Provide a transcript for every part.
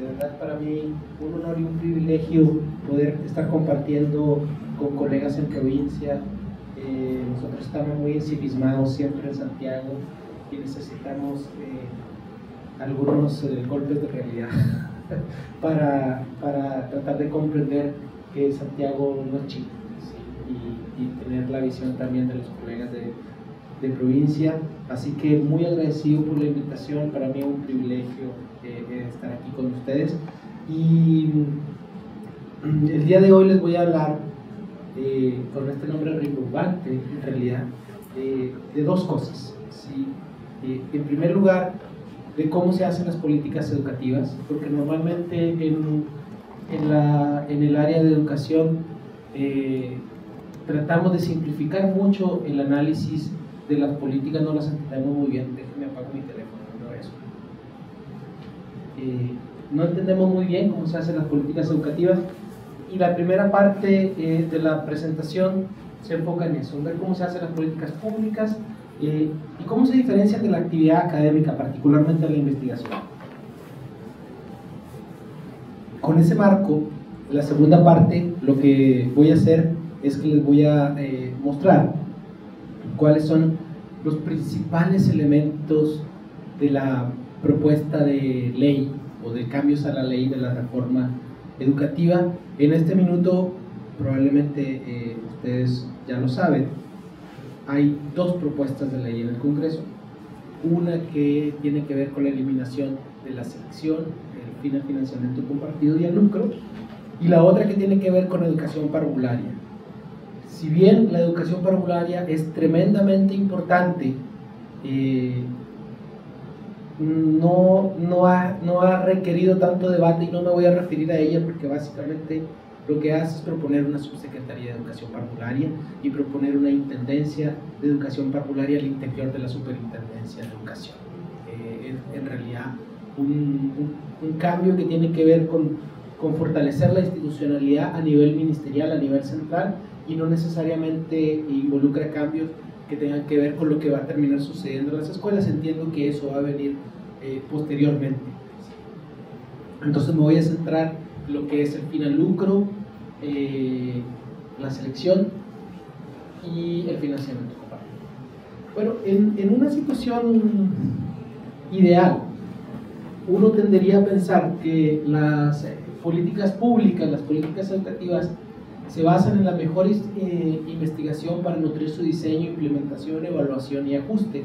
De verdad, para mí un honor y un privilegio poder estar compartiendo con colegas en provincia. Nosotros estamos muy ensimismados siempre en Santiago y necesitamos algunos golpes de realidad para tratar de comprender que Santiago no es Chile, ¿sí? y tener la visión también de los colegas de provincia. Así que muy agradecido por la invitación. Para mí es un privilegio estar aquí con ustedes, y el día de hoy les voy a hablar con este nombre rimbombante, en realidad, de dos cosas, ¿sí? En primer lugar, de cómo se hacen las políticas educativas, porque normalmente en el área de educación tratamos de simplificar mucho el análisis de las políticas, no las entendemos muy bien. Déjenme apago mi teléfono, no eso. No entendemos muy bien cómo se hacen las políticas educativas, y la primera parte de la presentación se enfoca en eso, en ver cómo se hacen las políticas públicas y cómo se diferencian de la actividad académica, particularmente de la investigación. Con ese marco, la segunda parte, lo que voy a hacer es que les voy a mostrar cuáles son los principales elementos de la propuesta de ley o de cambios a la ley de la reforma educativa. En este minuto, probablemente ustedes ya lo saben, hay dos propuestas de ley en el Congreso. Una que tiene que ver con la eliminación de la selección, el fin al financiamiento compartido y al lucro, y la otra que tiene que ver con educación parvularia. Si bien la educación parvularia es tremendamente importante, no ha requerido tanto debate, y no me voy a referir a ella porque básicamente lo que hace es proponer una subsecretaría de educación parvularia y proponer una intendencia de educación parvularia al interior de la superintendencia de educación. En realidad un cambio que tiene que ver con fortalecer la institucionalidad a nivel ministerial, a nivel central, y no necesariamente involucra cambios que tengan que ver con lo que va a terminar sucediendo en las escuelas. Entiendo que eso va a venir posteriormente. Entonces me voy a centrar en lo que es el fin al lucro, la selección y el financiamiento compartido. Bueno, en una situación ideal, uno tendería a pensar que las políticas públicas, las políticas educativas, se basan en la mejor investigación para nutrir su diseño, implementación, evaluación y ajuste,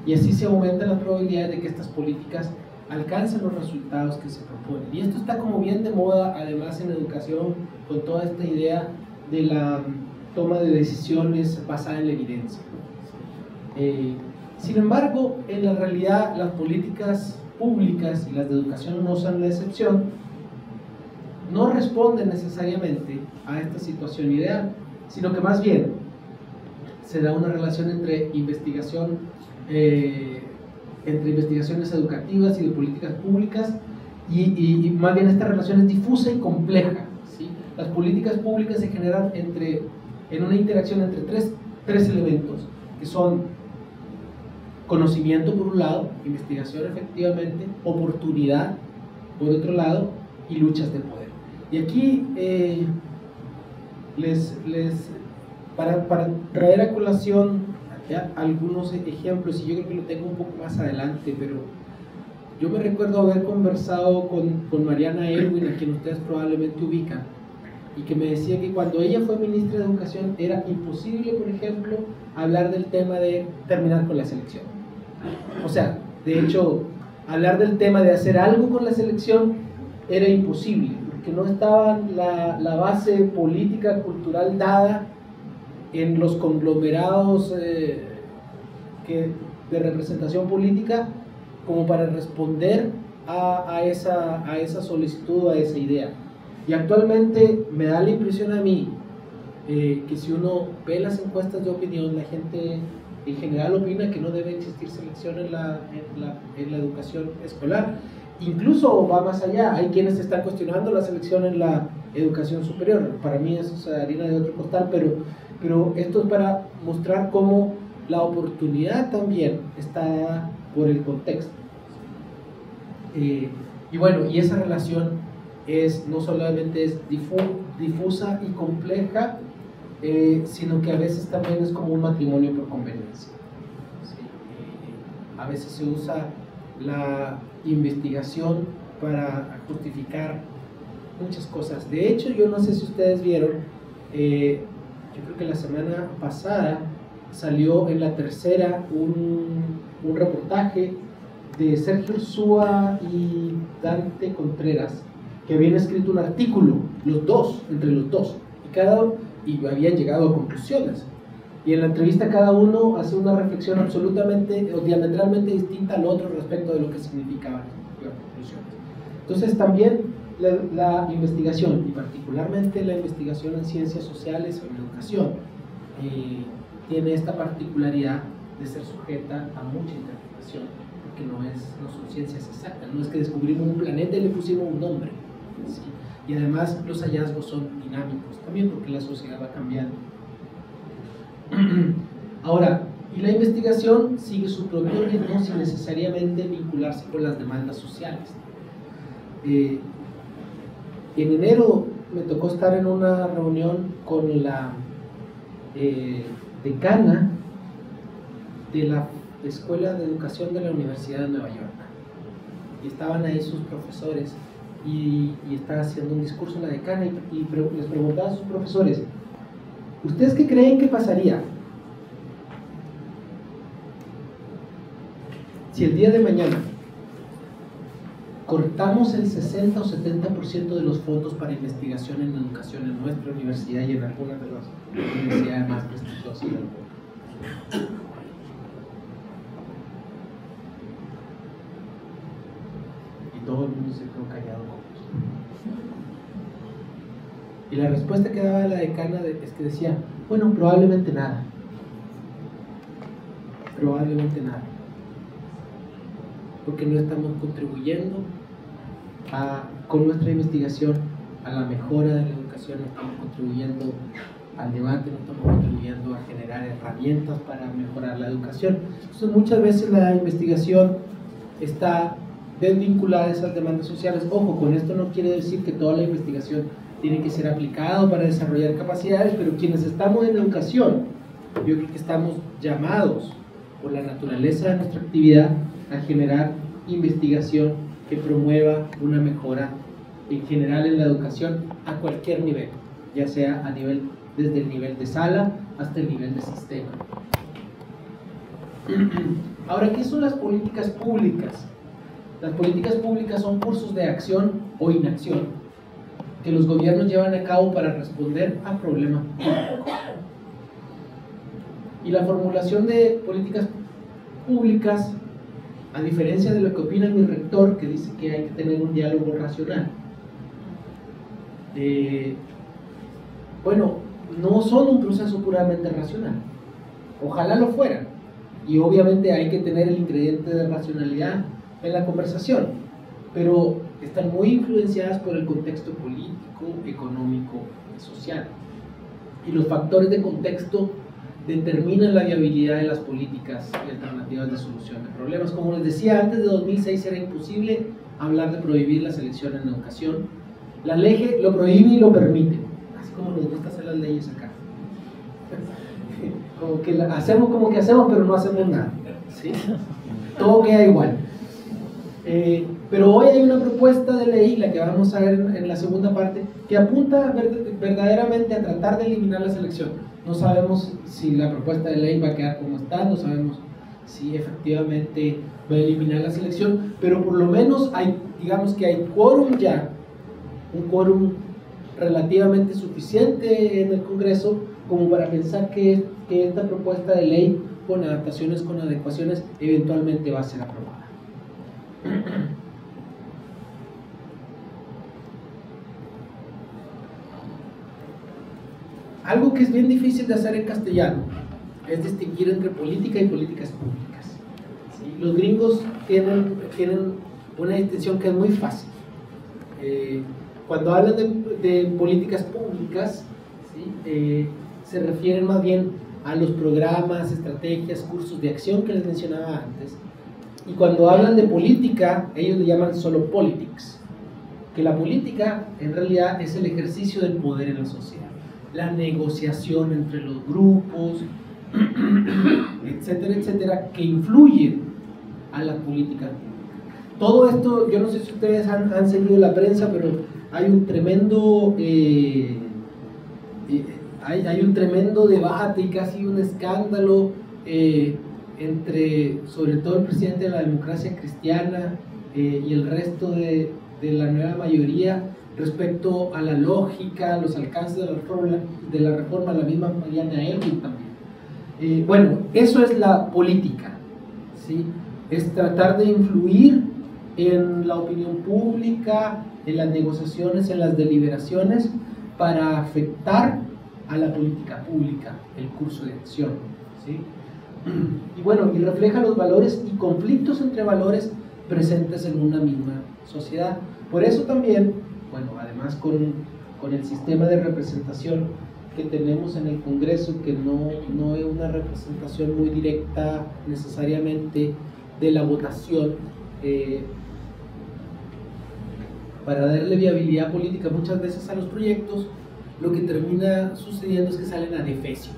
y así se aumentan las probabilidades de que estas políticas alcancen los resultados que se proponen. Y esto está como bien de moda, además, en educación, con toda esta idea de la toma de decisiones basada en la evidencia. Sin embargo, en la realidad, las políticas públicas y las de educación no son la excepción. No responden necesariamente a esta situación ideal, sino que más bien se da una relación entre investigaciones educativas y de políticas públicas, y más bien esta relación es difusa y compleja, ¿sí? Las políticas públicas se generan en una interacción entre tres elementos, que son conocimiento por un lado, investigación efectivamente, oportunidad por otro lado, y luchas de poder. Y aquí para traer a colación ya algunos ejemplos, y yo creo que lo tengo un poco más adelante, pero yo me recuerdo haber conversado con Mariana Elwin, a quien ustedes probablemente ubican, y que me decía que cuando ella fue ministra de Educación era imposible, por ejemplo, hablar del tema de terminar con la selección. O sea, de hecho, hablar del tema de hacer algo con la selección era imposible, porque no estaba la base política, cultural dada en los conglomerados de representación política como para responder a esa solicitud, a esa idea. Y actualmente me da la impresión a mí que si uno ve las encuestas de opinión, la gente en general opina que no debe existir selección en la educación escolar. Incluso va más allá, hay quienes están cuestionando la selección en la educación superior. Para mí eso es harina de otro costal, pero esto es para mostrar cómo la oportunidad también está dada por el contexto. Y Y bueno, y esa relación no solamente es difusa y compleja, sino que a veces también es como un matrimonio por conveniencia. ¿Sí? A veces se usa la investigación para justificar muchas cosas. De hecho, yo no sé si ustedes vieron, yo creo que la semana pasada salió en La Tercera un reportaje de Sergio Ursúa y Dante Contreras, que habían escrito un artículo, entre los dos, y habían llegado a conclusiones. Y en la entrevista cada uno hace una reflexión absolutamente o diametralmente distinta al otro respecto de lo que significaban las conclusiones. Entonces también la investigación, y particularmente la investigación en ciencias sociales o en educación, tiene esta particularidad de ser sujeta a mucha interpretación, porque no son ciencias exactas, no es que descubrimos un planeta y le pusimos un nombre, ¿sí? Y además los hallazgos son dinámicos también porque la sociedad va cambiando. Ahora, y la investigación sigue su propio ritmo sin necesariamente vincularse con las demandas sociales. En enero me tocó estar en una reunión con la decana de la Escuela de Educación de la Universidad de Nueva York, y estaban ahí sus profesores y estaba haciendo un discurso la decana y les preguntaba a sus profesores: ¿ustedes qué creen que pasaría si el día de mañana cortamos el 60 o 70% de los fondos para investigación en educación en nuestra universidad y en algunas de las universidades más prestigiosas del mundo? Y todo el mundo se quedó callado con eso. Y la respuesta que daba la decana es que decía: bueno, probablemente nada. Probablemente nada. Porque no estamos contribuyendo con nuestra investigación a la mejora de la educación, no estamos contribuyendo al debate, no estamos contribuyendo a generar herramientas para mejorar la educación. Entonces muchas veces la investigación está desvinculada de esas demandas sociales. Ojo, con esto no quiere decir que toda la investigación tiene que ser aplicada para desarrollar capacidades, pero quienes estamos en educación, yo creo que estamos llamados por la naturaleza de nuestra actividad a generar investigación que promueva una mejora en general en la educación a cualquier nivel, ya sea desde el nivel de sala hasta el nivel de sistema. Ahora, ¿qué son las políticas públicas? Las políticas públicas son cursos de acción o inacción que los gobiernos llevan a cabo para responder a problemas públicos. Y la formulación de políticas públicas, a diferencia de lo que opina mi rector, que dice que hay que tener un diálogo racional, bueno, no son un proceso puramente racional. Ojalá lo fueran. Y obviamente hay que tener el ingrediente de racionalidad en la conversación, pero están muy influenciadas por el contexto político, económico y social. Y los factores de contexto determinan la viabilidad de las políticas y alternativas de solución de problemas. Como les decía, antes de 2006 era imposible hablar de prohibir la selección en educación. La ley lo prohíbe y lo permite, así como nos gusta hacer las leyes acá. Como que hacemos como que hacemos, pero no hacemos nada, ¿sí? Todo queda igual. Pero hoy hay una propuesta de ley, la que vamos a ver en la segunda parte, que apunta verdaderamente a tratar de eliminar la selección. No sabemos si la propuesta de ley va a quedar como está, no sabemos si efectivamente va a eliminar la selección, pero por lo menos digamos que hay quórum ya, un quórum relativamente suficiente en el Congreso como para pensar que esta propuesta de ley, con adaptaciones, con adecuaciones, eventualmente va a ser aprobada. Algo que es bien difícil de hacer en castellano es distinguir entre política y políticas públicas, ¿sí? Los gringos tienen una distinción que es muy fácil. Cuando hablan de políticas públicas, ¿sí? Se refieren más bien a los programas, estrategias, cursos de acción que les mencionaba antes, Y cuando hablan de política, ellos le llaman solo politics, que la política en realidad es el ejercicio del poder en la sociedad, la negociación entre los grupos, etcétera, etcétera, que influyen a la política. Todo esto, yo no sé si ustedes han seguido la prensa, pero hay un tremendo hay un tremendo debate y casi un escándalo entre, sobre todo el presidente de la democracia cristiana y el resto de la nueva mayoría respecto a la lógica, los alcances de la reforma, la misma Mariana Elwin también. Bueno, eso es la política, ¿sí? Es tratar de influir en la opinión pública, en las negociaciones, en las deliberaciones, para afectar a la política pública, el curso de acción, ¿sí? Y bueno, y refleja los valores y conflictos entre valores presentes en una misma sociedad. Por eso también, bueno, además con el sistema de representación que tenemos en el Congreso, que no es una representación muy directa necesariamente de la votación, para darle viabilidad política muchas veces a los proyectos, lo que termina sucediendo es que salen adefesios,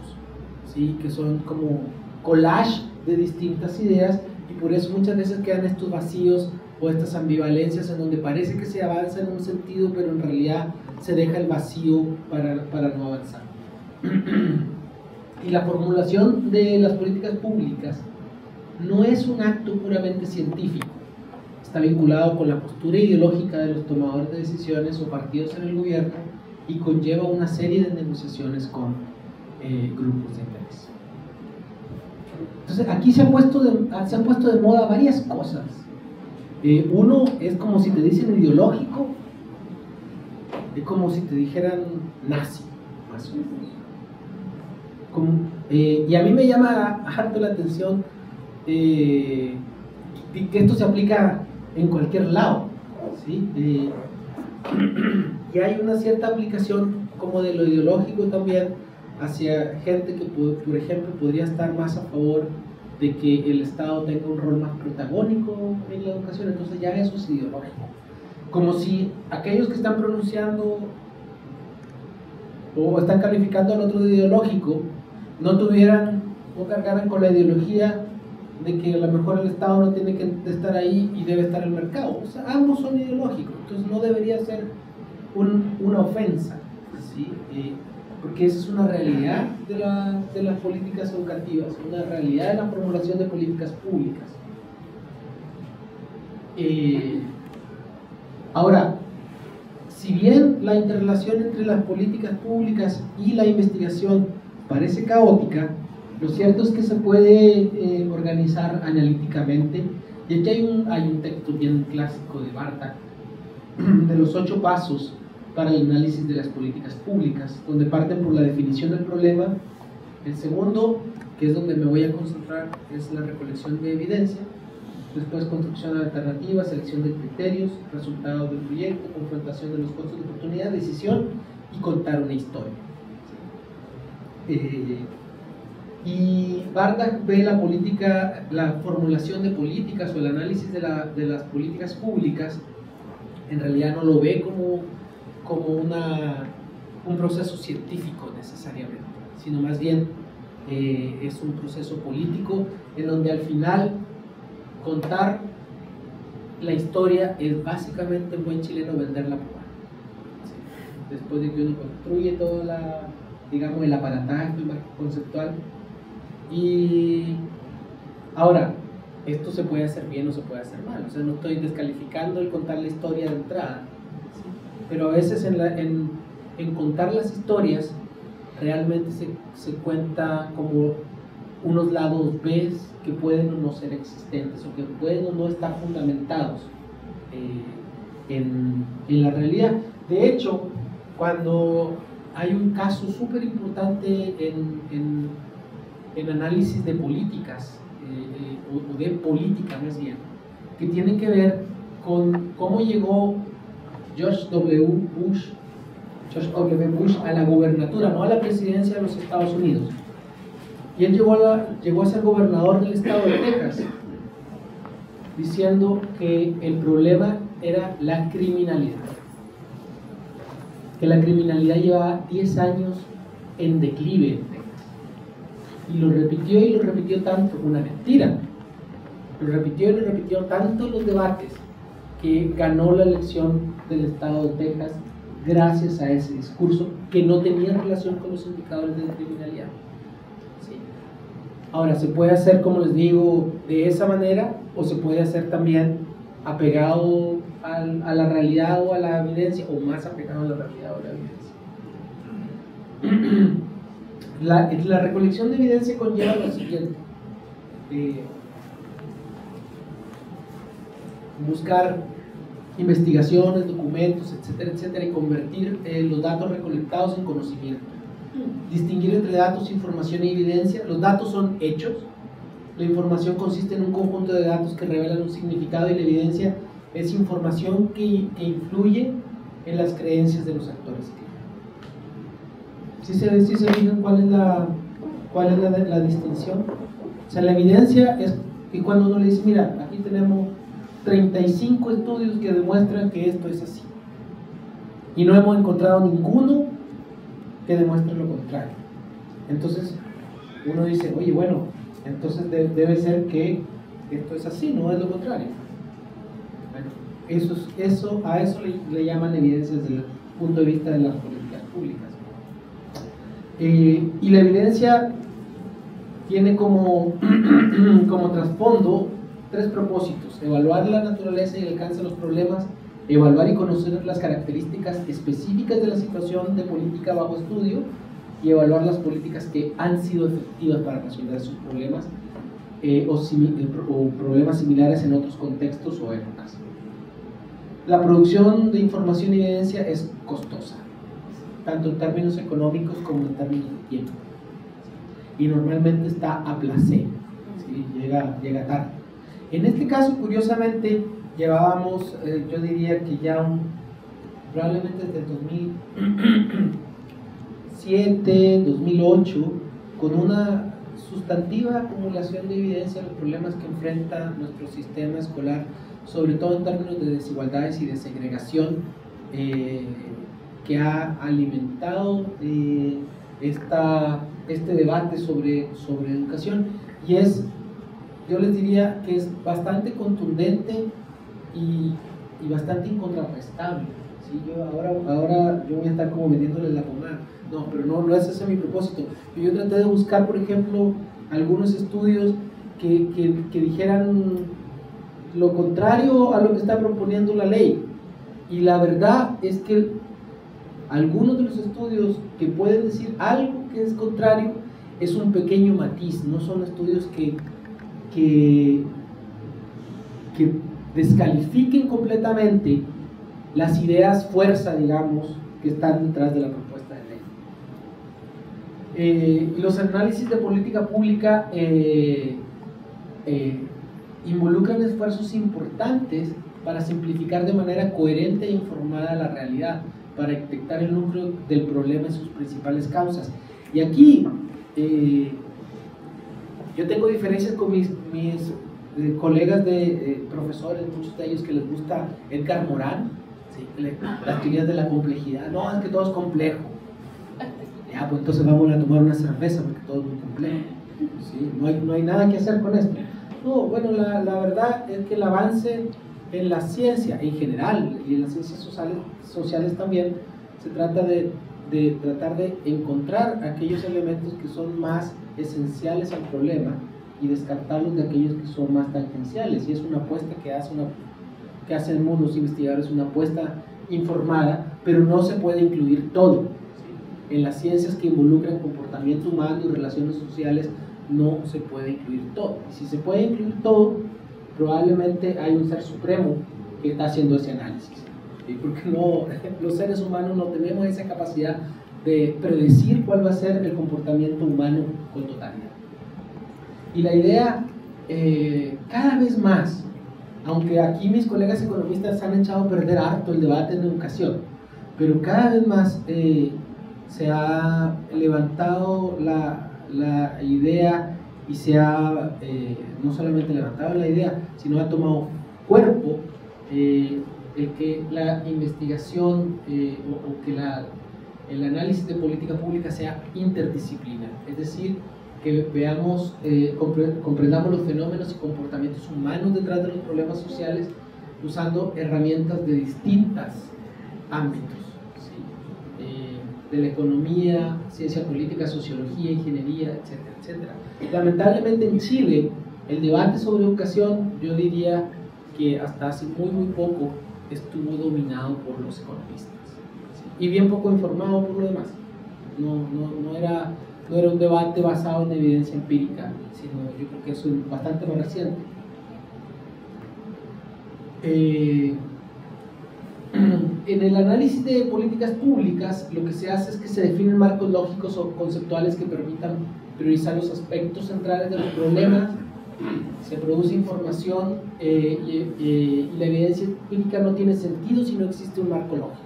¿sí? Que son como collage de distintas ideas, y por eso muchas veces quedan estos vacíos o estas ambivalencias en donde parece que se avanza en un sentido, pero en realidad se deja el vacío para no avanzar. Y la formulación de las políticas públicas no es un acto puramente científico, está vinculado con la postura ideológica de los tomadores de decisiones o partidos en el gobierno y conlleva una serie de negociaciones con grupos de interés. Entonces aquí se han puesto de moda varias cosas. Uno es como si te dicen ideológico, es como si te dijeran nazi, más o menos. Y a mí me llama harto la atención que esto se aplica en cualquier lado, ¿sí? Y hay una cierta aplicación como de lo ideológico también hacia gente que, por ejemplo, podría estar más a favor de que el Estado tenga un rol más protagónico en la educación. Entonces ya eso es ideológico, como si aquellos que están pronunciando o están calificando al otro de ideológico no tuvieran o cargaran con la ideología de que a lo mejor el Estado no tiene que estar ahí y debe estar el mercado. O sea, ambos son ideológicos, entonces no debería ser una ofensa, ¿sí? Porque esa es una realidad de las políticas educativas, una realidad de la formulación de políticas públicas. Ahora, si bien la interrelación entre las políticas públicas y la investigación parece caótica, lo cierto es que se puede organizar analíticamente, y aquí hay un texto bien clásico de Bartak, de los 8 pasos para el análisis de las políticas públicas, donde parten por la definición del problema. El segundo, que es donde me voy a concentrar, es la recolección de evidencia, después construcción de alternativas, selección de criterios, resultados del proyecto, confrontación de los costos de oportunidad, decisión y contar una historia. Y Bartak ve la formulación de políticas o el análisis de las políticas públicas, en realidad no lo ve como un proceso científico necesariamente, sino más bien es un proceso político en donde al final contar la historia es básicamente, en buen chileno, venderla por ahí. ¿Sí? Después de que uno construye todo digamos, el aparataje, el marco conceptual. Y ahora, esto se puede hacer bien o se puede hacer mal, o sea, no estoy descalificando el contar la historia de entrada, ¿sí? Pero a veces en contar las historias realmente se cuenta como unos lados B que pueden o no ser existentes o que pueden o no estar fundamentados en la realidad. De hecho, cuando hay un caso súper importante en análisis de políticas, o de política más bien, que tiene que ver con cómo llegó George W. Bush a la gubernatura, no a la presidencia de los Estados Unidos. Y él llegó a ser gobernador del estado de Texas. diciendo que el problema era la criminalidad, que la criminalidad llevaba 10 años en declive en Texas. Y lo repitió tanto, una mentira, lo repitió y lo repitió tanto en los debates, que ganó la elección del estado de Texas gracias a ese discurso que no tenía relación con los indicadores de criminalidad. ¿Sí? Ahora, se puede hacer, como les digo, de esa manera, o se puede hacer también apegado a la realidad o a la evidencia, o más apegado a la realidad o a la evidencia. La recolección de evidencia conlleva lo siguiente: buscar investigaciones, documentos, etcétera, etcétera, y convertir los datos recolectados en conocimiento. Distinguir entre datos, información y evidencia. Los datos son hechos, la información consiste en un conjunto de datos que revelan un significado, y la evidencia es información que influye en las creencias de los actores. ¿Sí se fijan cuál es la distinción? O sea, la evidencia es que cuando uno le dice, mira, aquí tenemos 35 estudios que demuestran que esto es así, y no hemos encontrado ninguno que demuestre lo contrario. Entonces uno dice, oye, bueno, entonces debe ser que esto es así, no es lo contrario. Bueno, a eso le llaman evidencia desde el punto de vista de las políticas públicas. Y la evidencia tiene como trasfondo 3 propósitos: evaluar la naturaleza y el alcance de los problemas, evaluar y conocer las características específicas de la situación de política bajo estudio, y evaluar las políticas que han sido efectivas para resolver sus problemas o problemas similares en otros contextos o épocas. La producción de información y evidencia es costosa, tanto en términos económicos como en términos de tiempo, y normalmente está a placer, ¿sí? llega tarde. En este caso, curiosamente, llevábamos, yo diría que ya probablemente desde 2007, 2008, con una sustantiva acumulación de evidencia de los problemas que enfrenta nuestro sistema escolar, sobre todo en términos de desigualdades y de segregación, que ha alimentado este debate sobre educación, y yo les diría que es bastante contundente y bastante incontrastable. ¿Sí? Ahora yo voy a estar como vendiéndoles la pomada. No, pero no es ese mi propósito. Yo traté de buscar, por ejemplo, algunos estudios que dijeran lo contrario a lo que está proponiendo la ley. Y la verdad es que algunos de los estudios que pueden decir algo que es contrario es un pequeño matiz, no son estudios que descalifiquen completamente las ideas fuerza, digamos, que están detrás de la propuesta de ley. Los análisis de política pública involucran esfuerzos importantes para simplificar de manera coherente e informada la realidad, para detectar el núcleo del problema y sus principales causas. Y aquí yo tengo diferencias con mis colegas profesores, muchos de ellos que les gusta Edgar Morin, ¿sí? Las teorías de la complejidad. No, es que todo es complejo. Ya, pues entonces vamos a tomar una cerveza porque todo es muy complejo. ¿Sí? No hay nada que hacer con esto. No, bueno, la verdad es que el avance en la ciencia en general y en las ciencias sociales también, se trata de tratar de encontrar aquellos elementos que son más esenciales al problema y descartarlos de aquellos que son más tangenciales. Y es una apuesta que hacen los investigadores, una apuesta informada, pero no se puede incluir todo. ¿Sí? En las ciencias que involucran comportamiento humano y relaciones sociales no se puede incluir todo. Y si se puede incluir todo, probablemente hay un ser supremo que está haciendo ese análisis. ¿Sí? Porque los seres humanos no tenemos esa capacidad de predecir cuál va a ser el comportamiento humano con totalidad. Y la idea, cada vez más, aunque aquí mis colegas economistas han echado a perder harto el debate en educación, pero cada vez más se ha levantado la idea y se ha no solamente levantado la idea, sino ha tomado cuerpo el que la investigación o que el análisis de política pública sea interdisciplinar, es decir, que veamos, comprendamos los fenómenos y comportamientos humanos detrás de los problemas sociales usando herramientas de distintos ámbitos, ¿sí? De la economía, ciencia política, sociología, ingeniería, etcétera, etcétera. Lamentablemente en Chile el debate sobre educación, yo diría que hasta hace muy poco estuvo dominado por los economistas, ¿sí? Y bien poco informado por lo demás. No era un debate basado en evidencia empírica, sino yo creo que eso es bastante más reciente. En el análisis de políticas públicas, lo que se hace es que se definen marcos lógicos o conceptuales que permitan priorizar los aspectos centrales de los problemas, se produce información y la evidencia empírica no tiene sentido si no existe un marco lógico.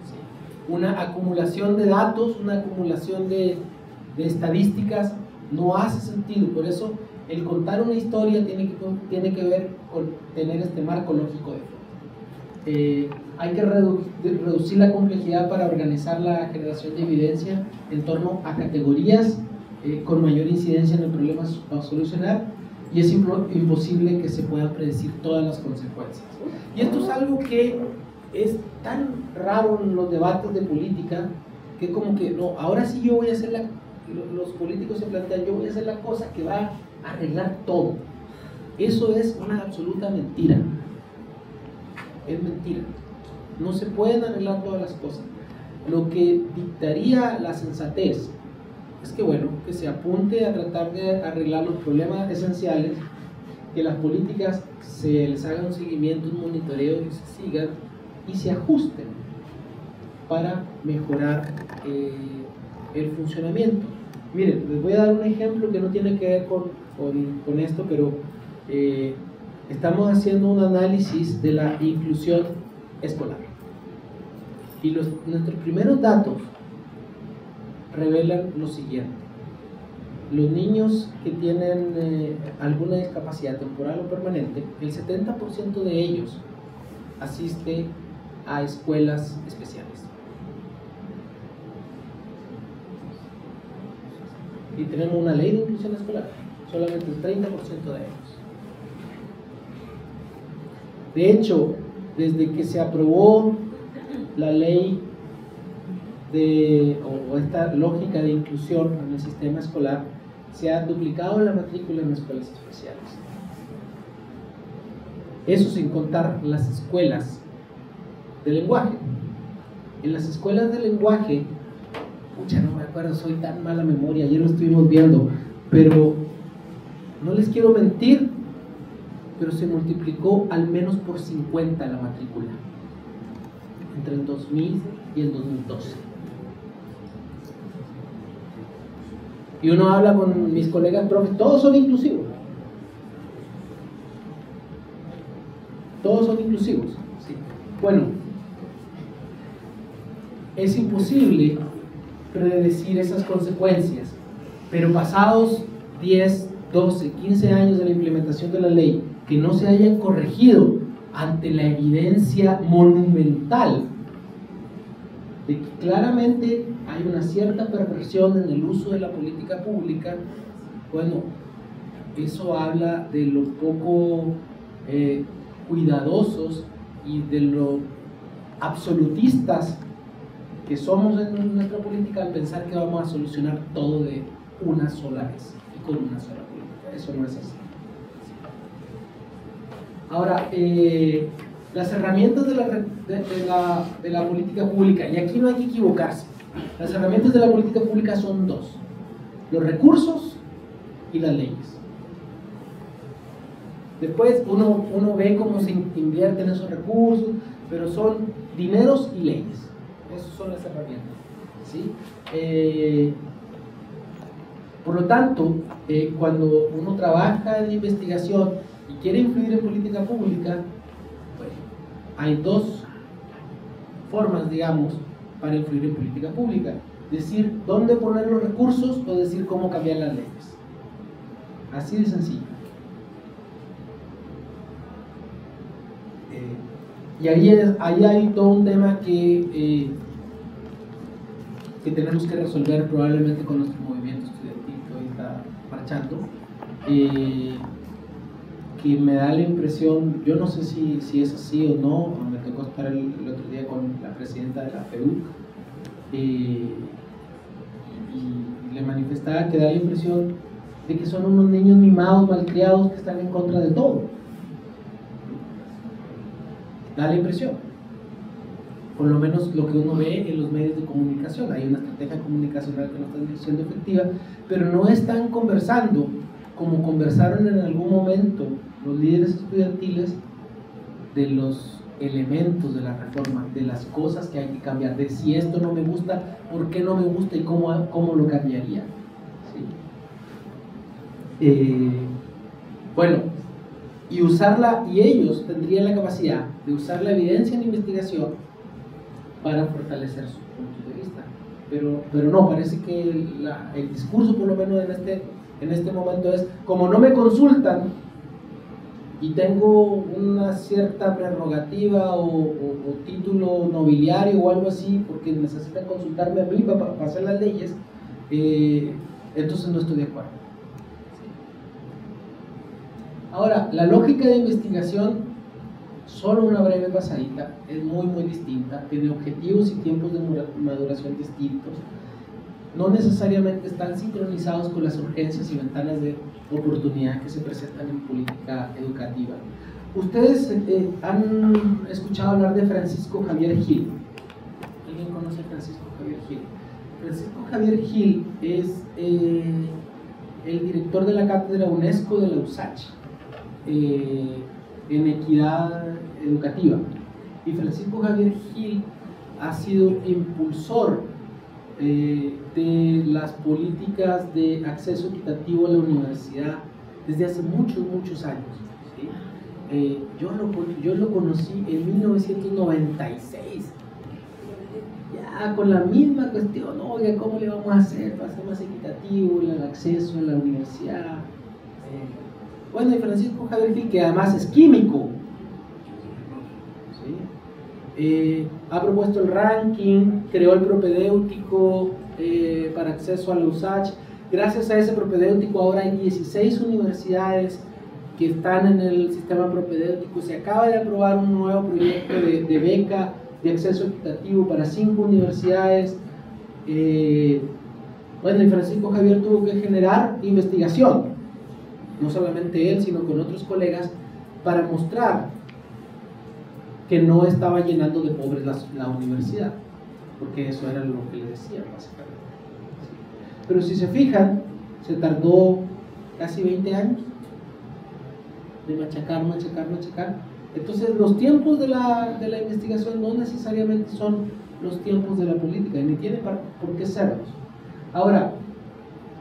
¿Sí? Una acumulación de datos, una acumulación de estadísticas no hace sentido, por eso el contar una historia tiene que ver con tener este marco lógico de fondo. Hay que reducir la complejidad para organizar la generación de evidencia en torno a categorías con mayor incidencia en el problema a solucionar, y es imposible que se puedan predecir todas las consecuencias. Y esto es algo que es tan raro en los debates de política, que como que no, ahora sí yo voy a hacer los políticos se plantean, yo voy a hacer la cosa que va a arreglar todo. Eso es una absoluta mentira. Es mentira. No se pueden arreglar todas las cosas. Lo que dictaría la sensatez es que, bueno, que se apunte a tratar de arreglar los problemas esenciales, que las políticas se les haga un seguimiento, un monitoreo y se sigan y se ajusten para mejorar el funcionamiento. Miren, les voy a dar un ejemplo que no tiene que ver con esto, pero estamos haciendo un análisis de la inclusión escolar. Y nuestros primeros datos revelan lo siguiente: los niños que tienen alguna discapacidad temporal o permanente, el 70% de ellos asiste a escuelas especiales. Y tenemos una ley de inclusión escolar, solamente el 30% de ellos. De hecho, desde que se aprobó la ley o esta lógica de inclusión en el sistema escolar, se ha duplicado la matrícula en escuelas especiales. Eso sin contar las escuelas de lenguaje. En las escuelas de lenguaje, pucha, no me acuerdo, soy tan mala memoria, ayer lo estuvimos viendo, pero no les quiero mentir, pero se multiplicó al menos por 50 la matrícula entre el 2000 y el 2012. Y uno habla con mis colegas profes, todos son inclusivos. Todos son inclusivos. Sí. Bueno, es imposible predecir esas consecuencias, pero pasados 10, 12, 15 años de la implementación de la ley, que no se hayan corregido ante la evidencia monumental de que claramente hay una cierta perversión en el uso de la política pública, bueno, eso habla de lo poco cuidadosos y de lo absolutistas que somos en nuestra política al pensar que vamos a solucionar todo de una sola vez y con una sola política. Eso no es así. Ahora, las herramientas de la política pública, y aquí no hay que equivocarse, las herramientas de la política pública son dos: los recursos y las leyes. Después uno ve cómo se invierten esos recursos, pero son dineros y leyes. Esas son las herramientas, ¿sí? Por lo tanto, cuando uno trabaja en investigación y quiere influir en política pública, bueno, hay dos formas, digamos, para influir en política pública: decir dónde poner los recursos o decir cómo cambiar las leyes. Así de sencillo. Y ahí hay todo un tema que tenemos que resolver probablemente con nuestro movimiento estudiantil que hoy está marchando, que me da la impresión, yo no sé si es así o no, me tocó estar el otro día con la presidenta de la FEUC, y le manifestaba que da la impresión de que son unos niños mimados, malcriados, que están en contra de todo. Da la impresión, por lo menos lo que uno ve en los medios de comunicación. Hay una estrategia comunicacional que no está siendo efectiva, pero no están conversando como conversaron en algún momento los líderes estudiantiles de los elementos de la reforma, de las cosas que hay que cambiar, de si esto no me gusta, por qué no me gusta y cómo lo cambiaría. ¿Sí? Bueno, y ellos tendrían la capacidad de usar la evidencia en investigación para fortalecer su punto de vista, pero no, parece que el discurso, por lo menos en este momento, es: como no me consultan y tengo una cierta prerrogativa o título nobiliario o algo así, porque necesitan consultarme a mí para hacer las leyes, entonces no estoy de acuerdo. Ahora, la lógica de investigación, solo una breve pasadita, es muy distinta, tiene objetivos y tiempos de maduración distintos, no necesariamente están sincronizados con las urgencias y ventanas de oportunidad que se presentan en política educativa. Ustedes han escuchado hablar de Francisco Javier Gil. ¿Alguien conoce a Francisco Javier Gil? Francisco Javier Gil es el director de la cátedra UNESCO de la USACH, en equidad educativa, y Francisco Javier Gil ha sido impulsor de las políticas de acceso equitativo a la universidad desde hace muchos años, ¿sí? Yo lo conocí en 1996, ya con la misma cuestión: oiga, ¿cómo le vamos a hacer para hacer más equitativo el acceso a la universidad? Bueno, y Francisco Javier Gil, que además es químico, ¿sí? Ha propuesto el ranking, creó el propedéutico para acceso a la USACH. Gracias a ese propedéutico ahora hay 16 universidades que están en el sistema propedéutico. Se acaba de aprobar un nuevo proyecto de beca de acceso equitativo para 5 universidades. Bueno, y Francisco Javier tuvo que generar investigación, no solamente él, sino con otros colegas, para mostrar que no estaba llenando de pobres la universidad, porque eso era lo que le decían básicamente. Pero si se fijan, se tardó casi 20 años de machacar. Entonces los tiempos de la investigación no necesariamente son los tiempos de la política, ni tienen por qué serlos. Ahora,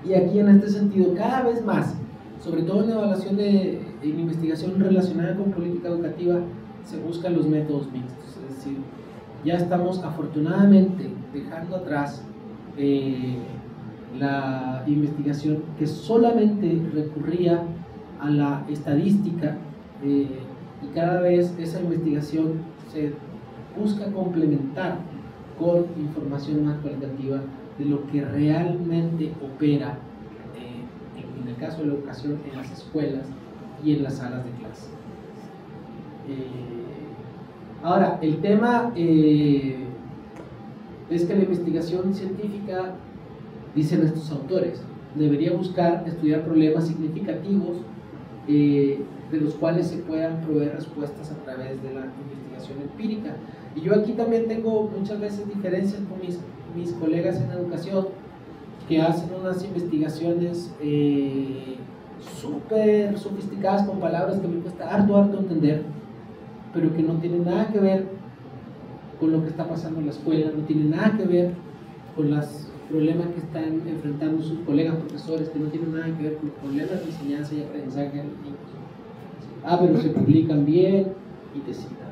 y aquí en este sentido, cada vez más, sobre todo en la evaluación en investigación relacionada con política educativa, se buscan los métodos mixtos. Es decir, ya estamos afortunadamente dejando atrás la investigación que solamente recurría a la estadística, y cada vez esa investigación se busca complementar con información más cualitativa de lo que realmente opera, en el caso de la educación, en las escuelas y en las salas de clase. Ahora, el tema es que la investigación científica, dicen estos autores, debería buscar estudiar problemas significativos de los cuales se puedan proveer respuestas a través de la investigación empírica. Y yo aquí también tengo muchas veces diferencias con mis colegas en educación, que hacen unas investigaciones súper sofisticadas con palabras que me cuesta harto entender, pero que no tienen nada que ver con lo que está pasando en la escuela, no tienen nada que ver con los problemas que están enfrentando sus colegas profesores, que no tienen nada que ver con los problemas de enseñanza y aprendizaje de los niños. Pero se publican bien y te citan.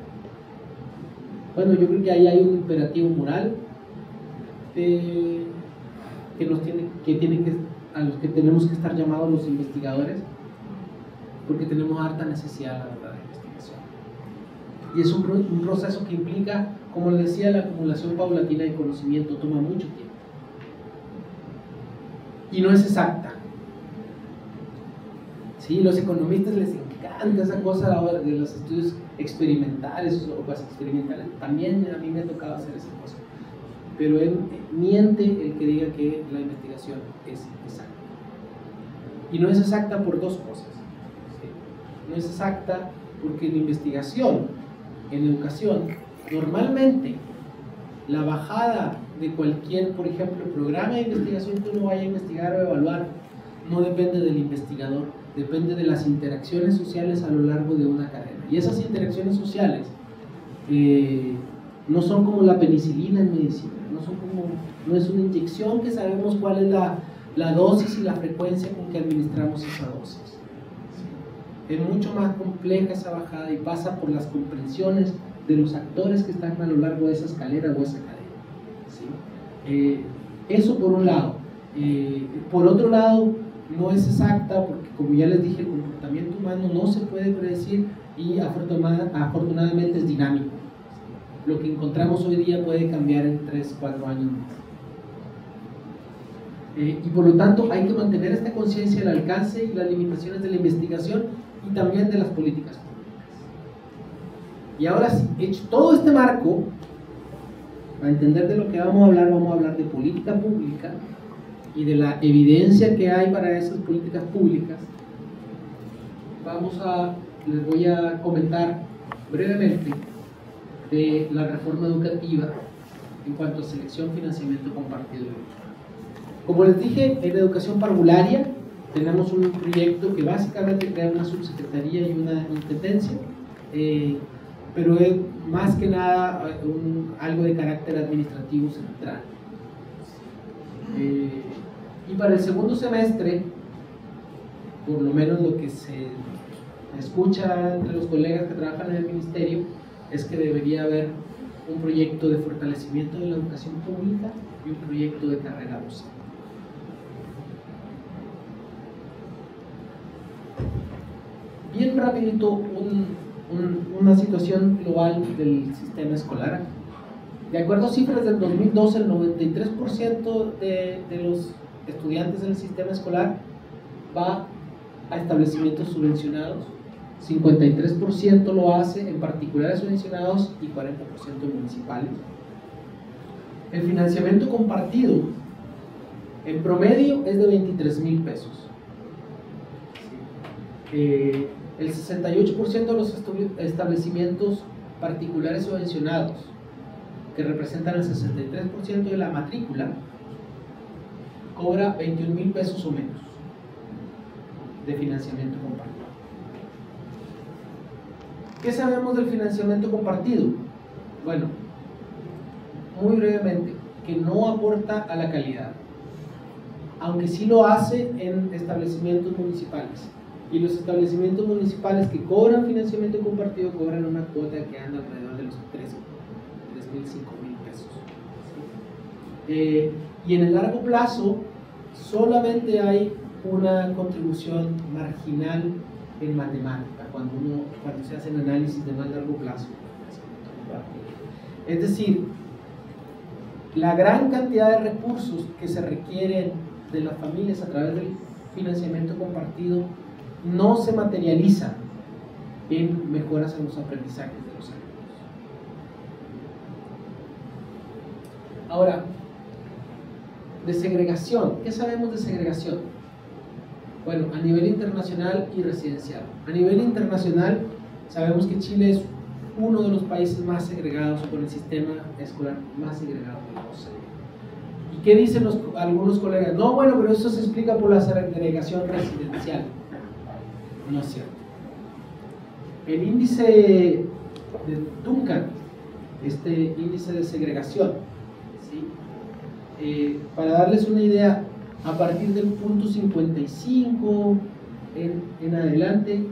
Bueno, yo creo que ahí hay un imperativo moral que tiene que a los que tenemos que estar llamados los investigadores, porque tenemos harta necesidad, la verdad, de investigación. Y es un proceso que implica, como les decía, la acumulación paulatina de conocimiento toma mucho tiempo. Y no es exacta. Sí, los economistas les encanta esa cosa de los estudios experimentales o cosas experimentales. También a mí me ha tocado hacer esa cosa. Pero miente el que diga que la investigación es exacta. Y no es exacta por dos cosas. ¿Sí? No es exacta porque la investigación en educación, normalmente la bajada de cualquier, por ejemplo, programa de investigación que uno vaya a investigar o evaluar, no depende del investigador, depende de las interacciones sociales a lo largo de una cadena. Y esas interacciones sociales no son como la penicilina en medicina, no es una inyección que sabemos cuál es la dosis y la frecuencia con que administramos esa dosis. ¿Sí? Es mucho más compleja esa bajada y pasa por las comprensiones de los actores que están a lo largo de esa escalera o esa cadena. ¿Sí? Eso por un lado. Por otro lado, no es exacta porque, como ya les dije, el comportamiento humano no se puede predecir y afortunadamente es dinámico. Lo que encontramos hoy día puede cambiar en 3 o 4 años más. Y por lo tanto hay que mantener esta conciencia del alcance y las limitaciones de la investigación y también de las políticas públicas. Y ahora sí, hecho todo este marco, para entender de lo que vamos a hablar de política pública y de la evidencia que hay para esas políticas públicas. Les voy a comentar brevemente de la reforma educativa en cuanto a selección, financiamiento compartido. Como les dije, en educación parvularia tenemos un proyecto que básicamente crea una subsecretaría y una intendencia, pero es más que nada algo de carácter administrativo central. Y para el segundo semestre, por lo menos lo que se escucha entre los colegas que trabajan en el ministerio, es que debería haber un proyecto de fortalecimiento de la educación pública y un proyecto de carrera docente. Bien rapidito, una situación global del sistema escolar. De acuerdo a cifras del 2012, el 93% de los estudiantes del sistema escolar va a establecimientos subvencionados, 53% lo hace en particulares subvencionados y 40% municipales. El financiamiento compartido en promedio es de 23,000 pesos. El 68% de los establecimientos particulares subvencionados, que representan el 63% de la matrícula, cobra 21,000 pesos o menos de financiamiento compartido. ¿Qué sabemos del financiamiento compartido? Bueno, muy brevemente, que no aporta a la calidad, aunque sí lo hace en establecimientos municipales. Y los establecimientos municipales que cobran financiamiento compartido cobran una cuota que anda alrededor de los 3,000, 5,000 pesos. Y en el largo plazo solamente hay una contribución marginal en matemática cuando se hace el análisis de más largo plazo. Es decir, la gran cantidad de recursos que se requieren de las familias a través del financiamiento compartido no se materializa en mejoras en los aprendizajes de los alumnos. Ahora, de segregación. ¿Qué sabemos de segregación? Bueno, a nivel internacional y residencial. A nivel internacional, sabemos que Chile es uno de los países más segregados, con el sistema escolar más segregado de la OCDE. ¿Y qué dicen algunos colegas? No, bueno, pero eso se explica por la segregación residencial. No es cierto. El índice de Duncan, este índice de segregación, ¿sí? Para darles una idea, a partir del punto 55 en adelante,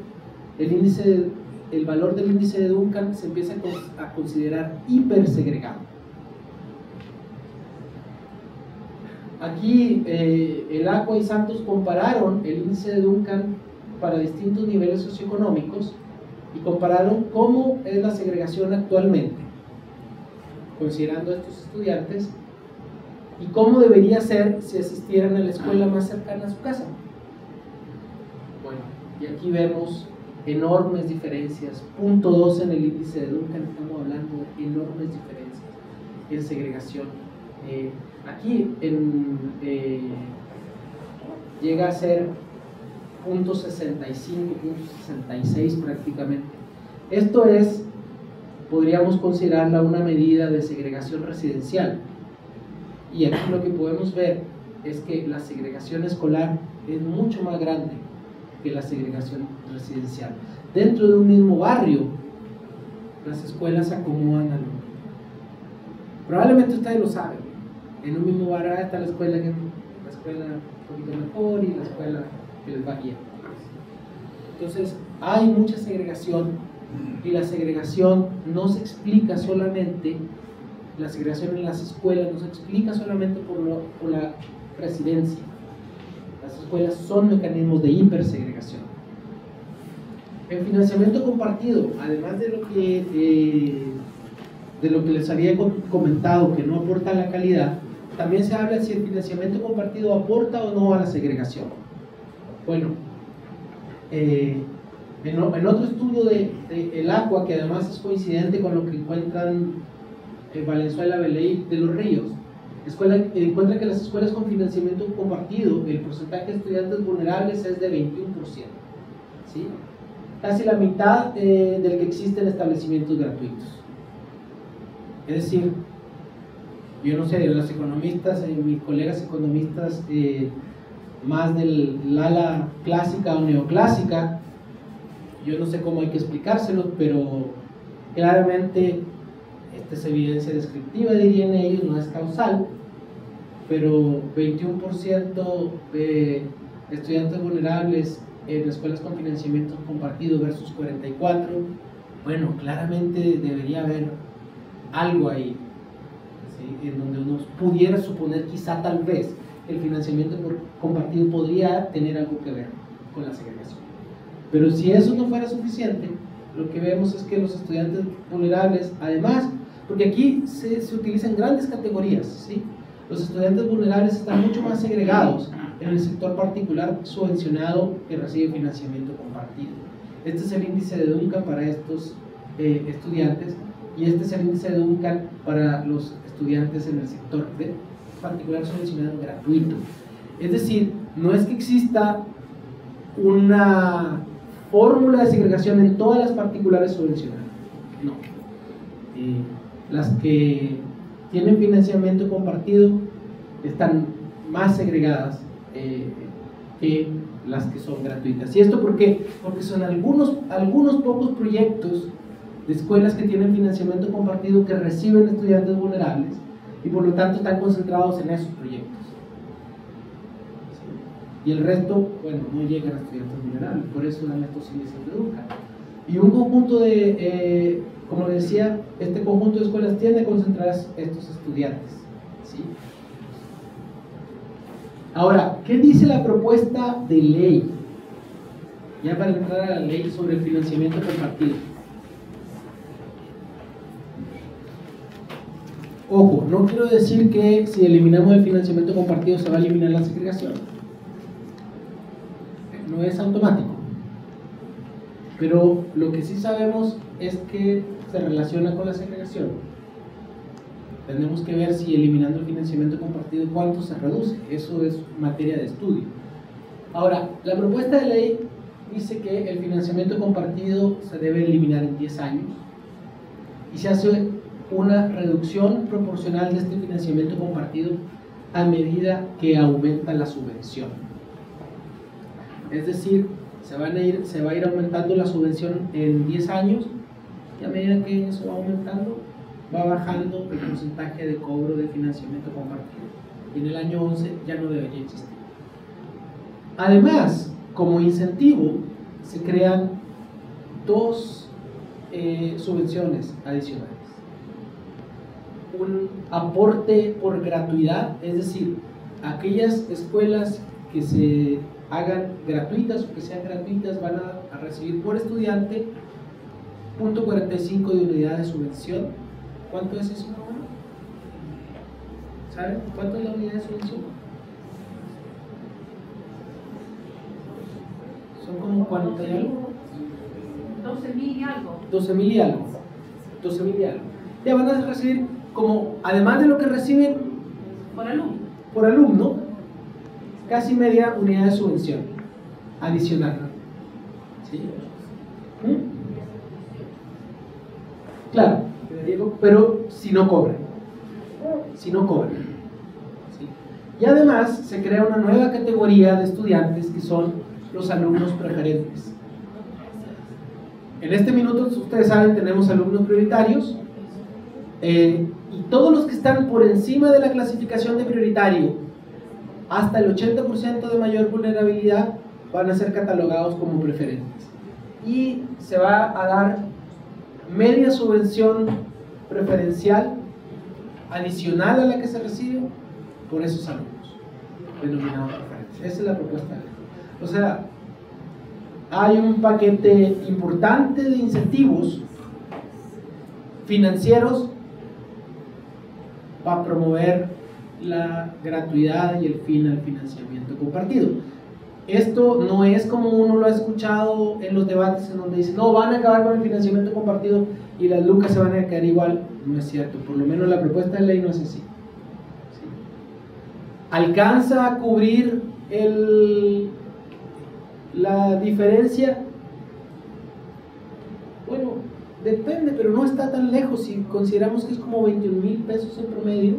el valor del índice de Duncan se empieza a considerar hipersegregado. aquí el ACUA y Santos compararon el índice de Duncan para distintos niveles socioeconómicos y compararon cómo es la segregación actualmente, considerando a estos estudiantes, y cómo debería ser si asistieran a la escuela más cercana a su casa. Bueno, y aquí vemos enormes diferencias, 0.2 en el índice de Duncan, estamos hablando de enormes diferencias en segregación. Aquí llega a ser 0.65, 0.66 prácticamente. Esto es, podríamos considerarla una medida de segregación residencial, y aquí lo que podemos ver es que la segregación escolar es mucho más grande que la segregación residencial. Dentro de un mismo barrio, las escuelas se acomodan al mundo. Probablemente ustedes lo saben. En un mismo barrio está la escuela un poquito mejor y la escuela que les va bien. Entonces, hay mucha segregación, y la segregación no se explica solamente, la segregación en las escuelas no se explica solamente por la residencia. Las escuelas son mecanismos de hipersegregación. El financiamiento compartido, además de lo que les había comentado, que no aporta la calidad, también se habla si el financiamiento compartido aporta o no a la segregación. Bueno, en otro estudio del ACUA, que además es coincidente con lo que encuentran en Valenzuela, Beley de los Ríos, encuentra que las escuelas con financiamiento compartido, el porcentaje de estudiantes vulnerables es de 21%, ¿sí? Casi la mitad del que existe en establecimientos gratuitos. Es decir, yo no sé, los economistas, mis colegas economistas más del ala clásica o neoclásica, yo no sé cómo hay que explicárselo, pero claramente esta es evidencia descriptiva, dirían ellos, no es causal, pero 21% de estudiantes vulnerables en escuelas con financiamiento compartido versus 44%, bueno, claramente debería haber algo ahí, ¿sí? En donde uno pudiera suponer, quizá tal vez, el financiamiento compartido podría tener algo que ver con la segregación. Pero si eso no fuera suficiente, lo que vemos es que los estudiantes vulnerables, además, porque aquí se utilizan grandes categorías, ¿sí? Los estudiantes vulnerables están mucho más segregados en el sector particular subvencionado que recibe financiamiento compartido. Este es el índice de Duncan para estos estudiantes, y este es el índice de Duncan para los estudiantes en el sector particular subvencionado gratuito. Es decir, no es que exista una fórmula de segregación en todas las particulares subvencionadas, no. Las que tienen financiamiento compartido están más segregadas que las que son gratuitas. ¿Y esto por qué? Porque son algunos pocos proyectos de escuelas que tienen financiamiento compartido que reciben estudiantes vulnerables, y por lo tanto están concentrados en esos proyectos. Y el resto, bueno, no llegan a estudiantes vulnerables, por eso dan estos índices de Duncan. Y un conjunto de, como les decía, este conjunto de escuelas tiende a concentrar a estos estudiantes, ¿sí? Ahora, ¿qué dice la propuesta de ley? Ya para entrar a la ley sobre el financiamiento compartido. Ojo, no quiero decir que si eliminamos el financiamiento compartido se va a eliminar la segregación. No es automático. Pero lo que sí sabemos es que se relaciona con la segregación. Tenemos que ver si eliminando el financiamiento compartido cuánto se reduce. Eso es materia de estudio. Ahora, la propuesta de ley dice que el financiamiento compartido se debe eliminar en 10 años y se hace una reducción proporcional de este financiamiento compartido a medida que aumenta la subvención. Es decir, se va a ir aumentando la subvención en 10 años, y a medida que eso va aumentando, va bajando el porcentaje de cobro de financiamiento compartido. Y en el año 11 ya no debería existir. Además, como incentivo, se crean dos subvenciones adicionales. Un aporte por gratuidad, es decir, aquellas escuelas que se hagan gratuitas o que sean gratuitas van a recibir por estudiante 0.45 de unidad de subvención. ¿Cuánto es eso, mamá? ¿Saben cuánto es la unidad de subvención? Son como 40 y algo. 12.000 y algo. 12.000 y algo. 12.000 y algo. Ya van a recibir, como además de lo que reciben por alumno, casi media unidad de subvención adicional. ¿Sí? Claro, pero si no cobran. Si no cobran. ¿Sí? Y además se crea una nueva categoría de estudiantes que son los alumnos preferentes. En este minuto, ustedes saben, tenemos alumnos prioritarios y todos los que están por encima de la clasificación de prioritario hasta el 80% de mayor vulnerabilidad van a ser catalogados como preferentes y se va a dar media subvención preferencial adicional a la que se recibe por esos alumnos denominados preferentes. Esa es la propuesta de ley. O sea, hay un paquete importante de incentivos financieros para promover la gratuidad y el fin al financiamiento compartido. Esto no es como uno lo ha escuchado en los debates en donde dicen, no, van a acabar con el financiamiento compartido y las lucas se van a quedar igual. No es cierto, por lo menos la propuesta de ley no es así. ¿Sí? ¿Alcanza a cubrir la diferencia? Bueno, depende, pero no está tan lejos. Si consideramos que es como 21,000 pesos en promedio,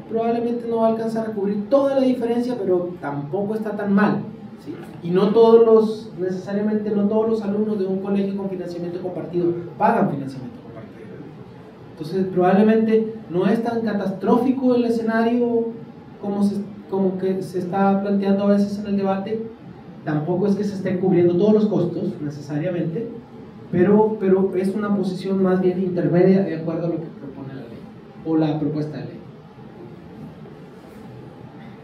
probablemente no va a alcanzar a cubrir toda la diferencia, pero tampoco está tan mal. ¿Sí? Y necesariamente no todos los alumnos de un colegio con financiamiento compartido pagan financiamiento compartido. Entonces probablemente no es tan catastrófico el escenario como que se está planteando a veces en el debate. Tampoco es que se estén cubriendo todos los costos necesariamente, pero es una posición más bien intermedia de acuerdo a lo que propone la ley o la propuesta de ley.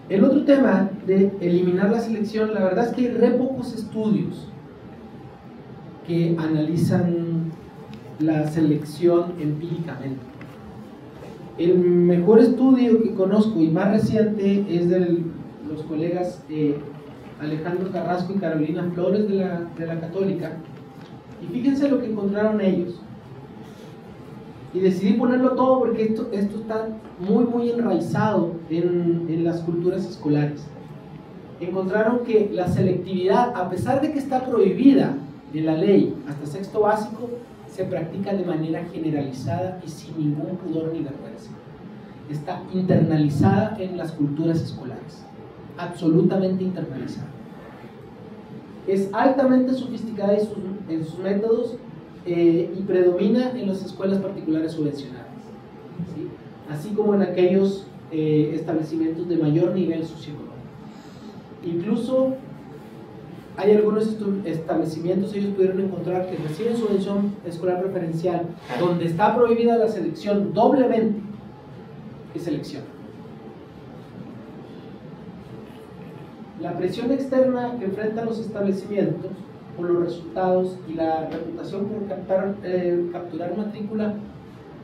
El otro tema de eliminar la selección, la verdad es que hay re pocos estudios que analizan la selección empíricamente. El mejor estudio que conozco y más reciente es de los colegas Alejandro Carrasco y Carolina Flores de la Católica, y fíjense lo que encontraron ellos. Y decidí ponerlo todo porque esto está muy enraizado en las culturas escolares. Encontraron que la selectividad, a pesar de que está prohibida en la ley hasta sexto básico, se practica de manera generalizada y sin ningún pudor ni vergüenza. Está internalizada en las culturas escolares, absolutamente internalizada. Es altamente sofisticada en sus métodos y predomina en las escuelas particulares subvencionadas, ¿sí? Así como en aquellos establecimientos de mayor nivel socioeconómico. Incluso hay algunos establecimientos, ellos pudieron encontrar que reciben subvención escolar preferencial, donde está prohibida la selección doblemente que selección. La presión externa que enfrentan los establecimientos por los resultados y la reputación por capturar matrícula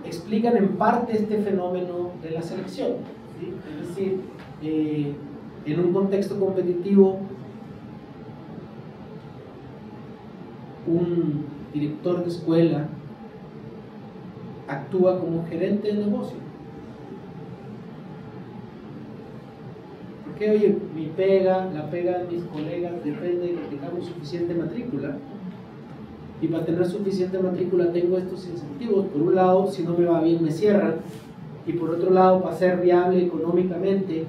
explican en parte este fenómeno de la selección, ¿sí? Es decir, en un contexto competitivo, un director de escuela actúa como gerente de negocio. Porque, oye, la pega de mis colegas depende de que tengamos suficiente matrícula, y para tener suficiente matrícula tengo estos incentivos. Por un lado, si no me va bien me cierran, y por otro lado, para ser viable económicamente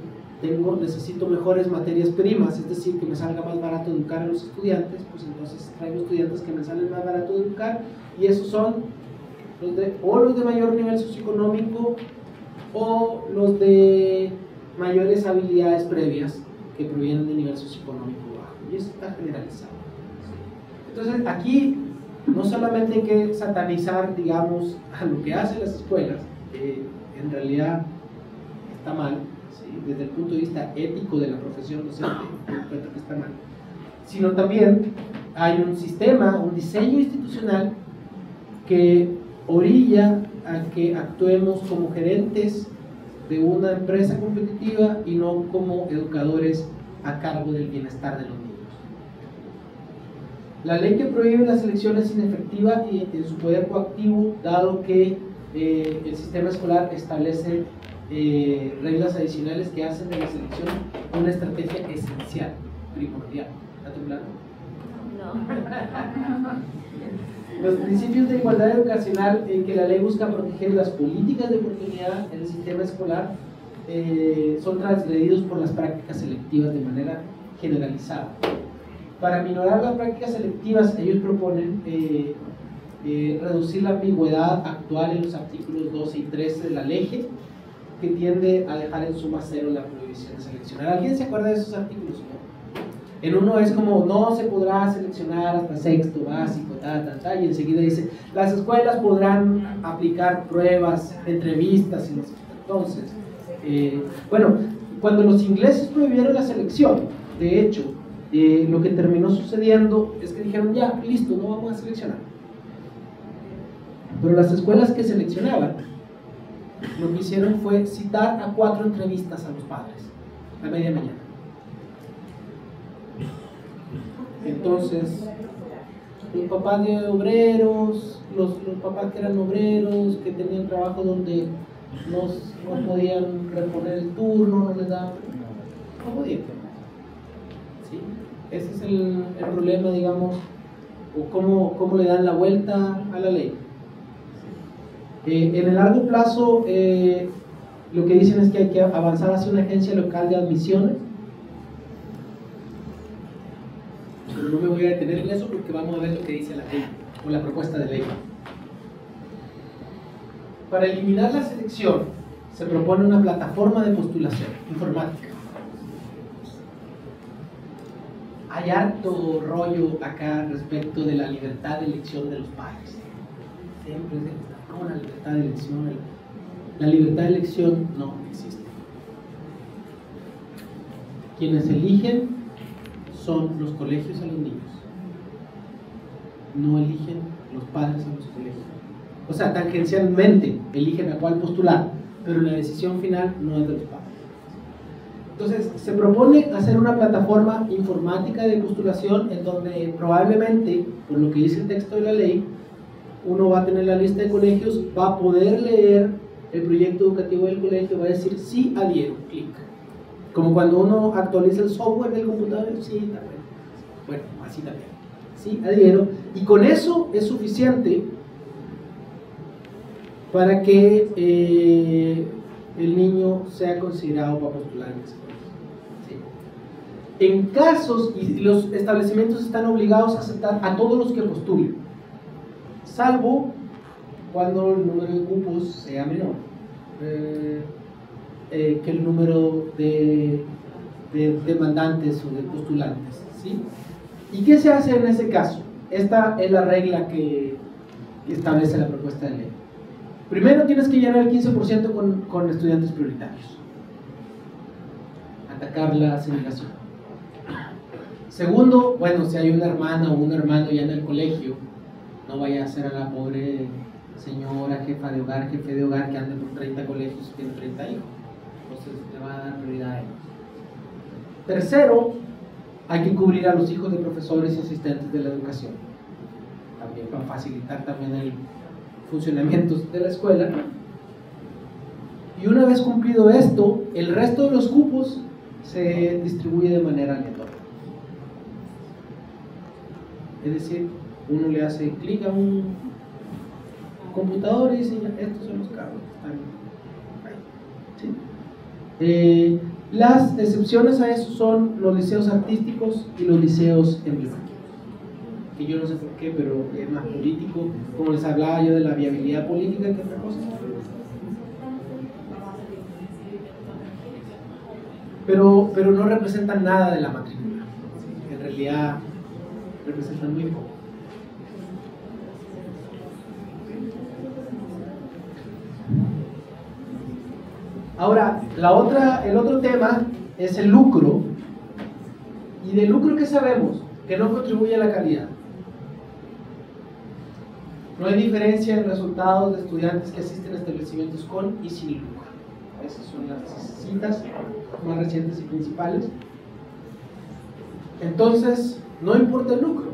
necesito mejores materias primas, es decir, que me salga más barato educar a los estudiantes. Pues entonces traigo estudiantes que me salen más barato de educar, y esos son los de mayor nivel socioeconómico o los de mayores habilidades previas que provienen de nivel socioeconómico bajo, y eso está generalizado. Entonces aquí no solamente hay que satanizar, digamos, a lo que hacen las escuelas, que en realidad está mal, ¿sí? Desde el punto de vista ético de la profesión docente, me encuentro que está mal. Sino también hay un sistema, un diseño institucional que orilla a que actuemos como gerentes de una empresa competitiva y no como educadores a cargo del bienestar de los niños. La ley que prohíbe la selección es inefectiva y en su poder coactivo, dado que el sistema escolar establece reglas adicionales que hacen de la selección una estrategia esencial, primordial. ¿Está temblando? No. Los principios de igualdad educacional en que la ley busca proteger las políticas de oportunidad en el sistema escolar son transgredidos por las prácticas selectivas de manera generalizada. Para minorar las prácticas selectivas, ellos proponen reducir la ambigüedad actual en los artículos 12 y 13 de la ley, que tiende a dejar en suma cero la prohibición de seleccionar. ¿Alguien se acuerda de esos artículos? ¿No? En uno es como, no se podrá seleccionar hasta sexto básico, y enseguida dice, las escuelas podrán aplicar pruebas, entrevistas, y no sé. Entonces, bueno, cuando los ingleses prohibieron la selección, de hecho, lo que terminó sucediendo es que dijeron, ya, listo, no vamos a seleccionar. Pero las escuelas que seleccionaban, lo que hicieron fue citar a 4 entrevistas a los padres, a media mañana. Entonces, los papás de obreros, los papás que eran obreros, que tenían trabajo donde no podían reponer el turno, no les daban, no podían. ¿Sí? Ese es el problema, digamos, o cómo le dan la vuelta a la ley. En el largo plazo, lo que dicen es que hay que avanzar hacia una agencia local de admisiones. Pero no me voy a detener en eso porque vamos a ver lo que dice la ley o la propuesta de ley. Para eliminar la selección se propone una plataforma de postulación informática. Hay harto rollo acá respecto de la libertad de elección de los padres. Siempre se la libertad de elección. La libertad de elección no existe. Quienes eligen son los colegios a los niños. No eligen los padres a los colegios. O sea, tangencialmente eligen a cuál postular, pero la decisión final no es de los padres. Entonces, se propone hacer una plataforma informática de postulación en donde probablemente, por lo que dice el texto de la ley, uno va a tener la lista de colegios, va a poder leer el proyecto educativo del colegio, va a decir sí, adhiero, clic. Como cuando uno actualiza el software del computador, sí, está bueno. Bueno, así también. Sí, adhiero. Y con eso es suficiente para que el niño sea considerado para postular en ese colegio. ¿Sí? En casos, y los establecimientos están obligados a aceptar a todos los que postulen, salvo cuando el número de cupos sea menor que el número de demandantes o de postulantes. ¿Sí? ¿Y qué se hace en ese caso? Esta es la regla que establece la propuesta de ley. Primero tienes que llenar el 15% con estudiantes prioritarios. Atacar la segregación. Segundo, bueno, si hay una hermana o un hermano ya en el colegio, no vaya a ser a la pobre señora, jefa de hogar, jefe de hogar que ande por 30 colegios y tiene 30 hijos. Entonces le va a dar prioridad a ellos. Tercero, hay que cubrir a los hijos de profesores y asistentes de la educación. También para facilitar también el funcionamiento de la escuela. Y una vez cumplido esto, el resto de los cupos se distribuye de manera aleatoria. Es decir, uno le hace clic a un computador y dice, estos son los cargos que están ahí. ¿Sí? Las excepciones a eso son los liceos artísticos y los liceos emblemáticos, que yo no sé por qué, pero es más político, como les hablaba yo de la viabilidad política que otra cosa. Pero no representan nada de la matrícula, en realidad representan muy poco. Ahora, el otro tema es el lucro. ¿Y del lucro qué sabemos? Que no contribuye a la calidad. No hay diferencia en resultados de estudiantes que asisten a establecimientos con y sin lucro. Esas son las citas más recientes y principales. Entonces, no importa el lucro.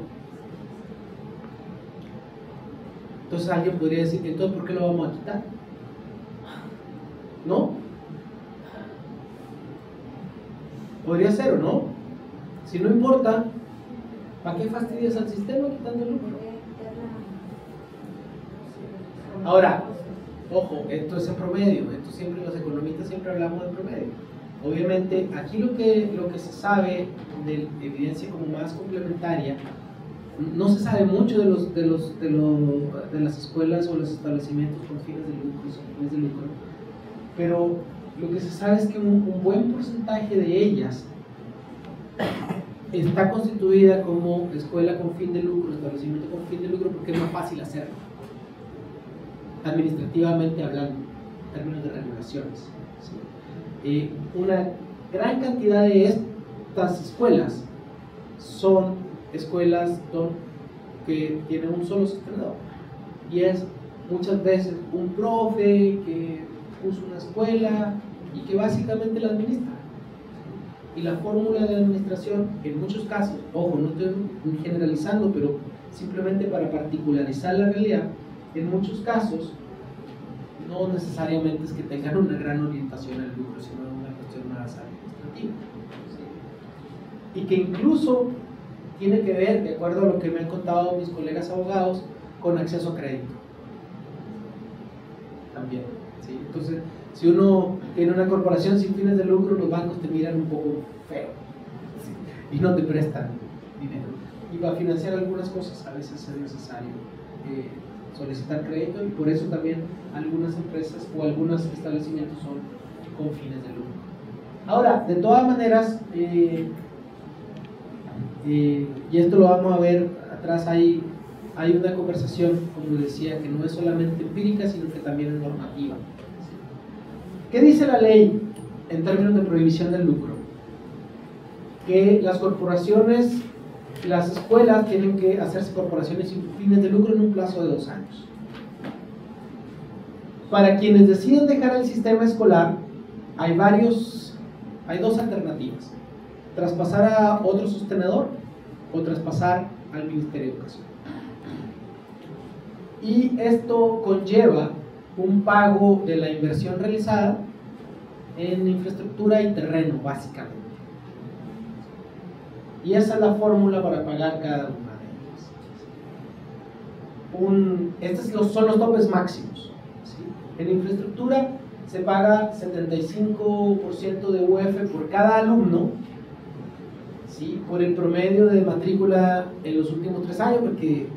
Entonces alguien podría decir, entonces ¿por qué lo vamos a quitar? ¿No? Podría ser o no. Si no importa, ¿para qué fastidias al sistema quitando el lucro? Ahora, ojo, esto es en promedio. Esto siempre, los economistas siempre hablamos de promedio. Obviamente, aquí lo que se sabe de evidencia como más complementaria, no se sabe mucho de las escuelas o los establecimientos con fines de lucro, pero lo que se sabe es que un buen porcentaje de ellas está constituida como escuela con fin de lucro, establecimiento con fin de lucro, porque es más fácil hacerlo, administrativamente hablando, en términos de regulaciones. ¿Sí? Una gran cantidad de estas escuelas son escuelas que tienen un solo sostenedor, y es muchas veces un profe que puso una escuela y que básicamente la administra. Y la fórmula de administración, en muchos casos, ojo, no estoy generalizando, pero simplemente para particularizar la realidad, en muchos casos no necesariamente es que tengan una gran orientación al lucro, sino una cuestión más administrativa. ¿Sí? Y que incluso tiene que ver, de acuerdo a lo que me han contado mis colegas abogados, con acceso a crédito. También. ¿Sí? Entonces, si uno tiene una corporación sin fines de lucro, los bancos te miran un poco feo, ¿sí? Y no te prestan dinero. Y para financiar algunas cosas a veces es necesario solicitar crédito, y por eso también algunas empresas o algunos establecimientos son con fines de lucro. Ahora, de todas maneras, y esto lo vamos a ver atrás, hay una conversación, como decía, que no es solamente empírica, sino que también es normativa. ¿Qué dice la ley en términos de prohibición del lucro? Que las corporaciones, las escuelas tienen que hacerse corporaciones sin fines de lucro en un plazo de 2 años. Para quienes deciden dejar el sistema escolar, hay 2 alternativas: traspasar a otro sostenedor o traspasar al Ministerio de Educación. Y esto conlleva un pago de la inversión realizada en infraestructura y terreno, básicamente. Y esa es la fórmula para pagar cada una de ellas. Estos son los topes máximos. ¿Sí? En infraestructura se paga 75% de UF por cada alumno, ¿sí? Por el promedio de matrícula en los últimos 3 años, porque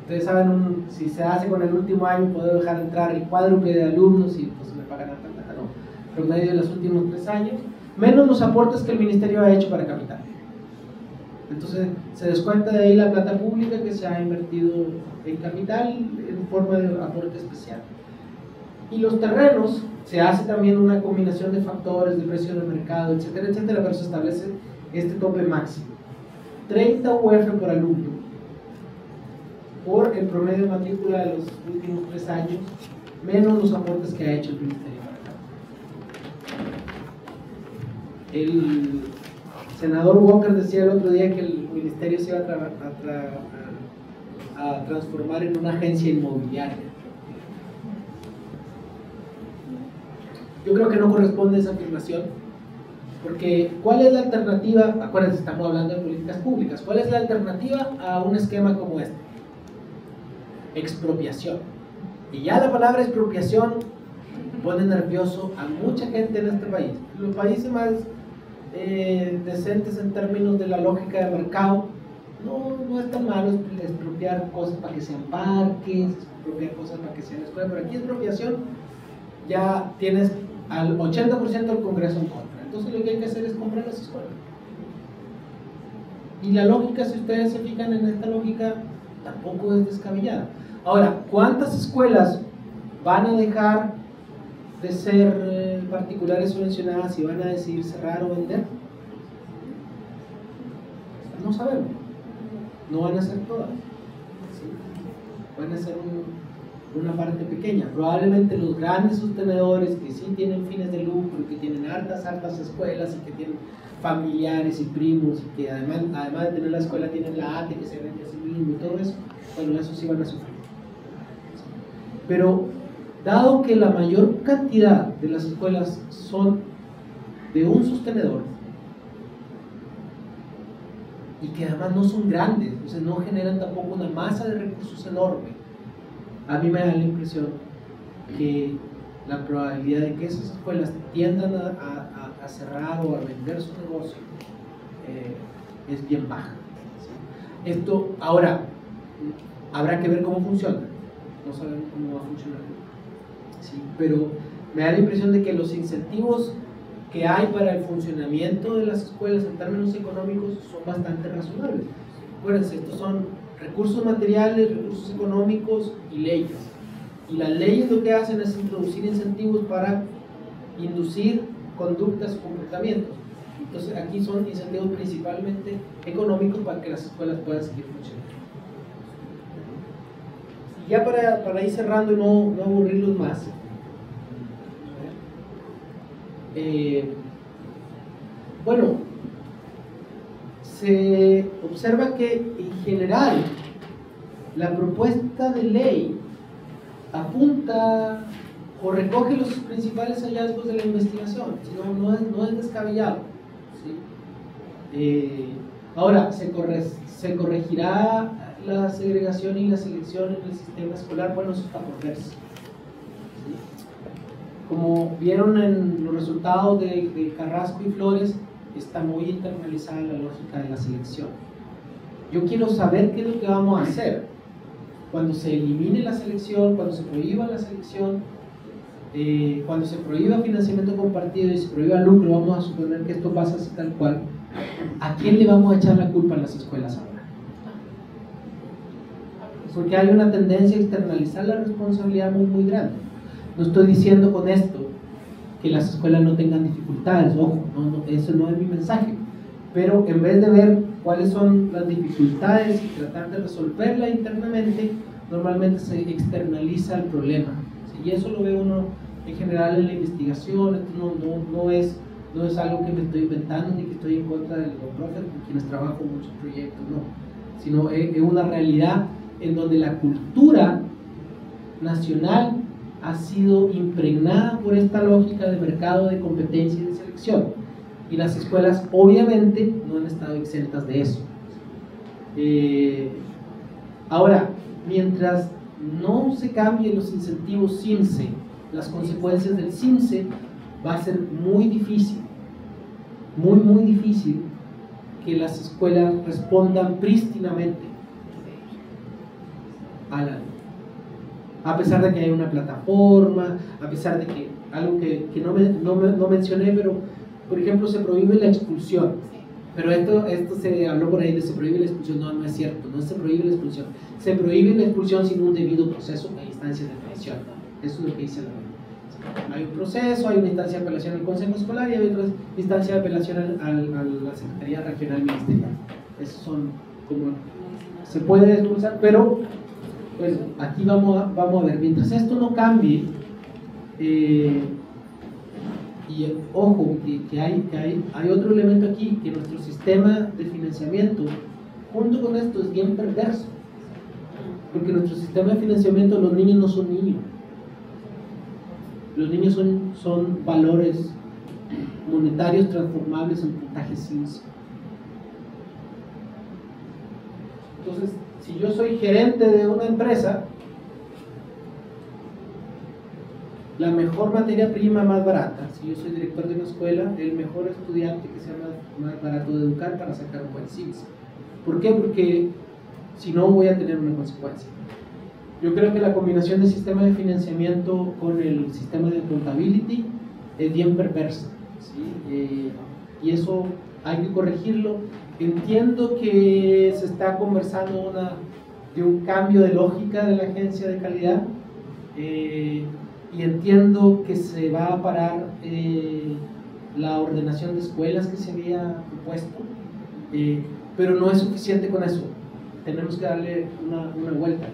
ustedes saben, si se hace con el último año, puedo dejar entrar el cuádruple de alumnos y pues me pagan la tanta, no. Promedio de los últimos 3 años, menos los aportes que el ministerio ha hecho para capital. Entonces se descuenta de ahí la plata pública que se ha invertido en capital en forma de aporte especial. Y los terrenos, se hace también una combinación de factores, de precio de mercado, etcétera, etcétera, pero se establece este tope máximo: 30 UF por alumno, por el promedio de matrícula de los últimos 3 años, menos los aportes que ha hecho el ministerio para acá. El senador Walker decía el otro día que el ministerio se iba a transformar en una agencia inmobiliaria. Yo creo que no corresponde esa afirmación, porque ¿cuál es la alternativa? Acuérdense, estamos hablando de políticas públicas. ¿Cuál es la alternativa a un esquema como este? Expropiación. Y ya la palabra expropiación pone nervioso a mucha gente en este país. Los países más decentes en términos de la lógica de mercado, no es tan malo expropiar cosas para que sean parques, expropiar cosas para que sean escuelas, pero aquí expropiación ya tienes al 80% del Congreso en contra. Entonces lo que hay que hacer es comprar las escuelas. Y la lógica, si ustedes se fijan en esta lógica, tampoco es descabellada. Ahora, ¿cuántas escuelas van a dejar de ser particulares subvencionadas si van a decidir cerrar o vender? No sabemos. No van a ser todas. ¿Sí? Van a ser una parte pequeña. Probablemente los grandes sostenedores que sí tienen fines de lucro, que tienen hartas escuelas y que tienen familiares y primos y que además de tener la escuela tienen la ATE que se vende a sí mismo y todo eso, bueno, eso sí van a sufrir. Pero dado que la mayor cantidad de las escuelas son de un sostenedor y que además no son grandes, entonces no generan tampoco una masa de recursos enorme, a mí me da la impresión que la probabilidad de que esas escuelas tiendan a cerrar o a vender su negocio es bien baja. ¿Sí? Esto, ahora, habrá que ver cómo funciona. No sabemos cómo va a funcionar. ¿Sí? Pero me da la impresión de que los incentivos que hay para el funcionamiento de las escuelas en términos económicos son bastante razonables. Acuérdense, estos son recursos materiales, recursos económicos y leyes. Y las leyes lo que hacen es introducir incentivos para inducir conductas o comportamientos. Entonces aquí son incentivos principalmente económicos para que las escuelas puedan seguir funcionando. Y ya para ir cerrando y no aburrirlos más, bueno, se observa que en general la propuesta de ley apunta o recoge los principales hallazgos de la investigación, no es descabellado. ¿Sí? Ahora, ¿se corregirá la segregación y la selección en el sistema escolar? Bueno, eso está por verse. ¿Sí? Como vieron en los resultados de Carrasco y Flores, está muy internalizada la lógica de la selección. Yo quiero saber qué es lo que vamos a hacer cuando se elimine la selección, cuando se prohíba la selección, cuando se prohíba financiamiento compartido y se prohíba lucro. Vamos a suponer que esto pasa así tal cual. ¿A quién le vamos a echar la culpa en las escuelas ahora? Porque hay una tendencia a externalizar la responsabilidad muy grande. No estoy diciendo con esto que las escuelas no tengan dificultades, ojo, eso no es mi mensaje, pero en vez de ver cuáles son las dificultades y tratar de resolverlas internamente, normalmente se externaliza el problema. ¿Sí? Y eso lo ve uno en general en la investigación. Esto no es algo que me estoy inventando ni que estoy en contra de los profes con quienes trabajo en muchos proyectos, no, sino es una realidad en donde la cultura nacional ha sido impregnada por esta lógica de mercado, de competencia y de selección, y las escuelas obviamente no han estado exentas de eso. Ahora, mientras no se cambien los incentivos CIMSE, las consecuencias del CIMSE, va a ser muy difícil, muy difícil que las escuelas respondan prístinamente a la ley. A pesar de que hay una plataforma, a pesar de que algo que no mencioné, pero por ejemplo se prohíbe la expulsión. Pero esto se habló por ahí de se prohíbe la expulsión. No es cierto, no se prohíbe la expulsión. Se prohíbe la expulsión sin un debido proceso a instancias de apelación. Eso es lo que dice la ley. Hay un proceso, hay una instancia de apelación al Consejo Escolar y hay otra instancia de apelación a la Secretaría Regional Ministerial. Esos son como se puede expulsar, pero pues aquí vamos a ver, mientras esto no cambie, y ojo, que hay otro elemento aquí, que nuestro sistema de financiamiento, junto con esto, es bien perverso, porque nuestro sistema de financiamiento, los niños no son niños, los niños son valores monetarios transformables en puntajes CIMSE. Entonces, si yo soy gerente de una empresa, la mejor materia prima más barata, si yo soy director de una escuela, el mejor estudiante que sea más barato de educar para sacar un buen CIMSE. ¿Por qué? Porque si no voy a tener una consecuencia. Yo creo que la combinación del sistema de financiamiento con el sistema de accountability es bien perversa, ¿sí? Y eso hay que corregirlo. Entiendo que se está conversando de un cambio de lógica de la agencia de calidad, y y entiendo que se va a parar la ordenación de escuelas que se había propuesto, pero no es suficiente con eso, tenemos que darle una vuelta.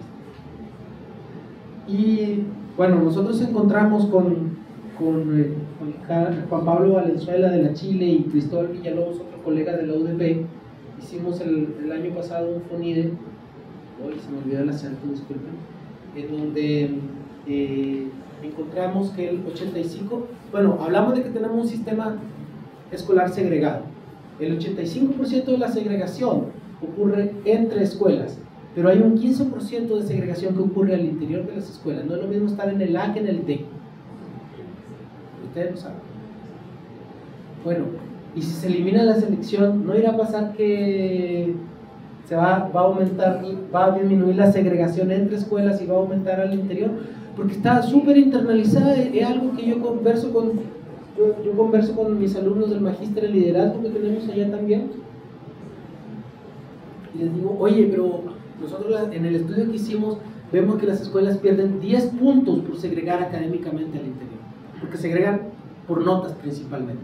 Y bueno, nosotros encontramos con Juan Pablo Valenzuela de la Chile y Cristóbal Villalobos, otro colega de la UDP, hicimos el año pasado un FONIDE, hoy se me olvidó el acento, disculpen, en donde encontramos que el 85%, bueno, hablamos de que tenemos un sistema escolar segregado, el 85% de la segregación ocurre entre escuelas, pero hay un 15% de segregación que ocurre al interior de las escuelas. No es lo mismo estar en el A que en el D. Ustedes lo saben. Bueno, y si se elimina la selección, ¿no irá a pasar que se va a aumentar, va a disminuir la segregación entre escuelas y va a aumentar al interior? Porque está súper internalizada, es algo que yo converso con mis alumnos del Magíster en Liderazgo que tenemos allá también. Y les digo, oye, pero nosotros en el estudio que hicimos vemos que las escuelas pierden 10 puntos por segregar académicamente al interior, porque segregan por notas principalmente,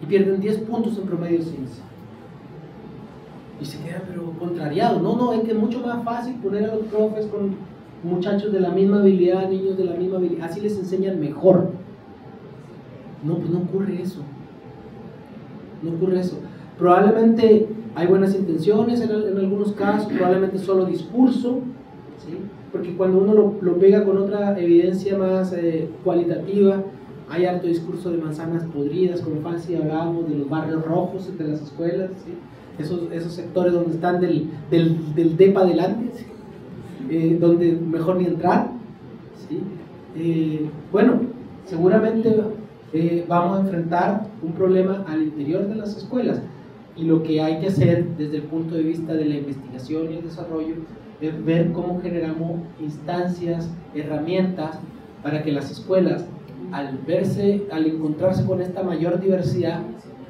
y pierden 10 puntos en promedio de ciencia. Y se quedan pero contrariados. No, es que es mucho más fácil poner a los profes con muchachos de la misma habilidad, niños de la misma habilidad, así les enseñan mejor. No, pues no ocurre eso. No ocurre eso. Probablemente hay buenas intenciones en algunos casos, probablemente solo discurso, ¿sí? Porque cuando uno lo pega con otra evidencia más cualitativa, hay harto discurso de manzanas podridas, como fácil hablábamos de los barrios rojos de las escuelas, ¿sí? Esos sectores donde están del D para adelante, ¿sí? Donde mejor ni entrar, ¿sí? Bueno, seguramente vamos a enfrentar un problema al interior de las escuelas, y lo que hay que hacer desde el punto de vista de la investigación y el desarrollo es ver cómo generamos instancias, herramientas para que las escuelas, al encontrarse con esta mayor diversidad,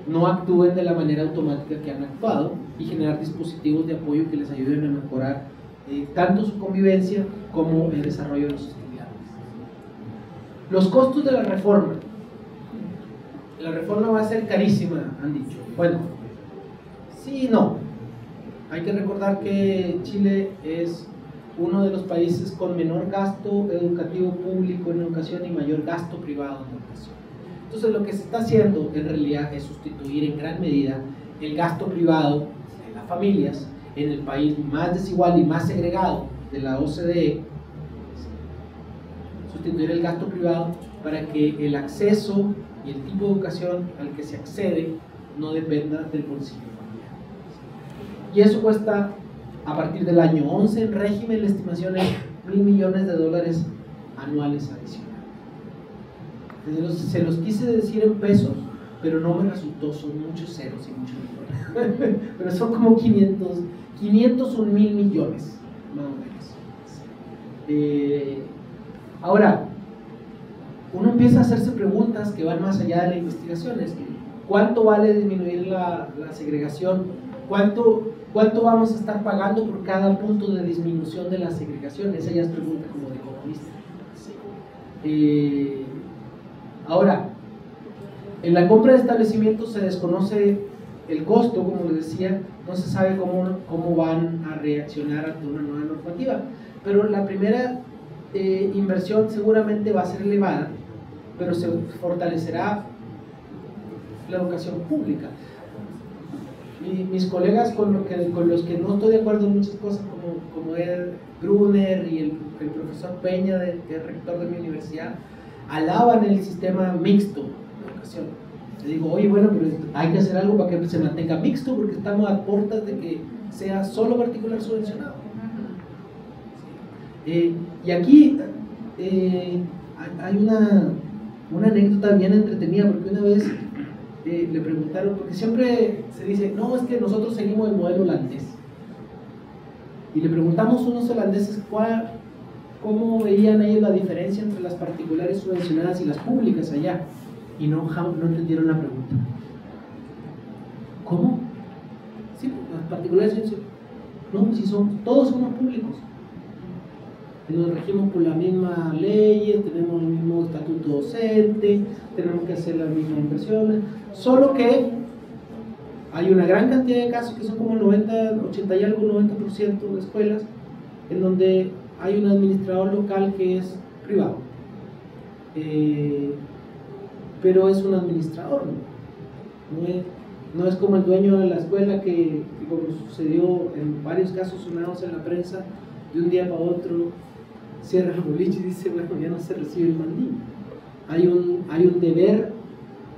no actúen de la manera automática que han actuado, y generar dispositivos de apoyo que les ayuden a mejorar tanto su convivencia como el desarrollo de los estudiantes. Los costos de la reforma. La reforma va a ser carísima, han dicho. Bueno, sí y no. Hay que recordar que Chile es uno de los países con menor gasto educativo público en educación y mayor gasto privado en educación. Entonces lo que se está haciendo en realidad es sustituir en gran medida el gasto privado de las familias en el país más desigual y más segregado de la OCDE, sustituir el gasto privado para que el acceso y el tipo de educación al que se accede no dependa del bolsillo familiar. Y eso cuesta, a partir del año 11 en régimen, la estimación es $1.000 millones anuales adicionales. Se los quise decir en pesos, pero no me resultó, son muchos ceros y muchos millones. Pero son como 500 o 1.000 millones, más o menos. Ahora, uno empieza a hacerse preguntas que van más allá de la investigación. Es que, ¿cuánto vale disminuir la segregación? ¿Cuánto vamos a estar pagando por cada punto de disminución de la segregación? Esa ya es pregunta como de economista. Ahora, en la compra de establecimientos se desconoce el costo, como les decía, no se sabe cómo van a reaccionar ante una nueva normativa, pero la primera inversión seguramente va a ser elevada, pero se fortalecerá la educación pública. Mis colegas con los que no estoy de acuerdo en muchas cosas, como Ed Brunner y el profesor Peña, que es rector de mi universidad, alaban el sistema mixto de educación. Le digo, oye, bueno, pero hay que hacer algo para que se mantenga mixto, porque estamos a puertas de que sea solo particular subvencionado. Y aquí hay una anécdota bien entretenida, porque una vez le preguntaron, porque siempre se dice, no, es que nosotros seguimos el modelo holandés, y le preguntamos a unos holandeses cómo veían ellos la diferencia entre las particulares subvencionadas y las públicas allá, y no entendieron la pregunta. ¿Cómo? Sí, las particulares subvencionadas. No, si todos somos públicos. nos regimos por la misma ley, tenemos el mismo estatuto docente, tenemos que hacer las mismas inversiones, solo que hay una gran cantidad de casos que son como 90, 80 y algo, 90% de escuelas en donde hay un administrador local que es privado, pero es un administrador, no es como el dueño de la escuela que como sucedió en varios casos sonados en la prensa, de un día para otro cierra el boliche y dice, bueno, ya no se recibe el mandín. Hay un deber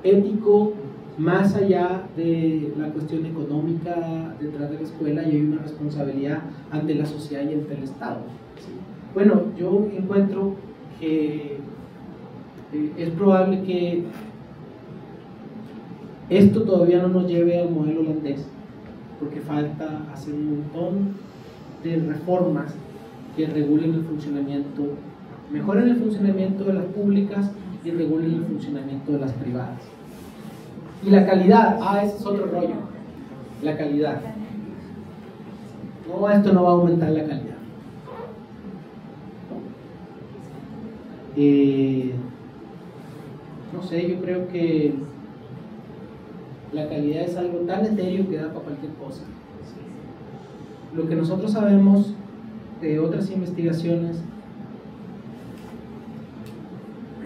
ético más allá de la cuestión económica detrás de la escuela, y hay una responsabilidad ante la sociedad y ante el Estado, ¿sí? Bueno, yo encuentro que es probable que esto todavía no nos lleve al modelo holandés, porque falta hacer un montón de reformas que regulen el funcionamiento, mejoren el funcionamiento de las públicas y regulen el funcionamiento de las privadas. Y la calidad, ese es otro rollo, la calidad. No, esto no va a aumentar la calidad. No sé, yo creo que la calidad es algo tan etéreo que da para cualquier cosa. Lo que nosotros sabemos de otras investigaciones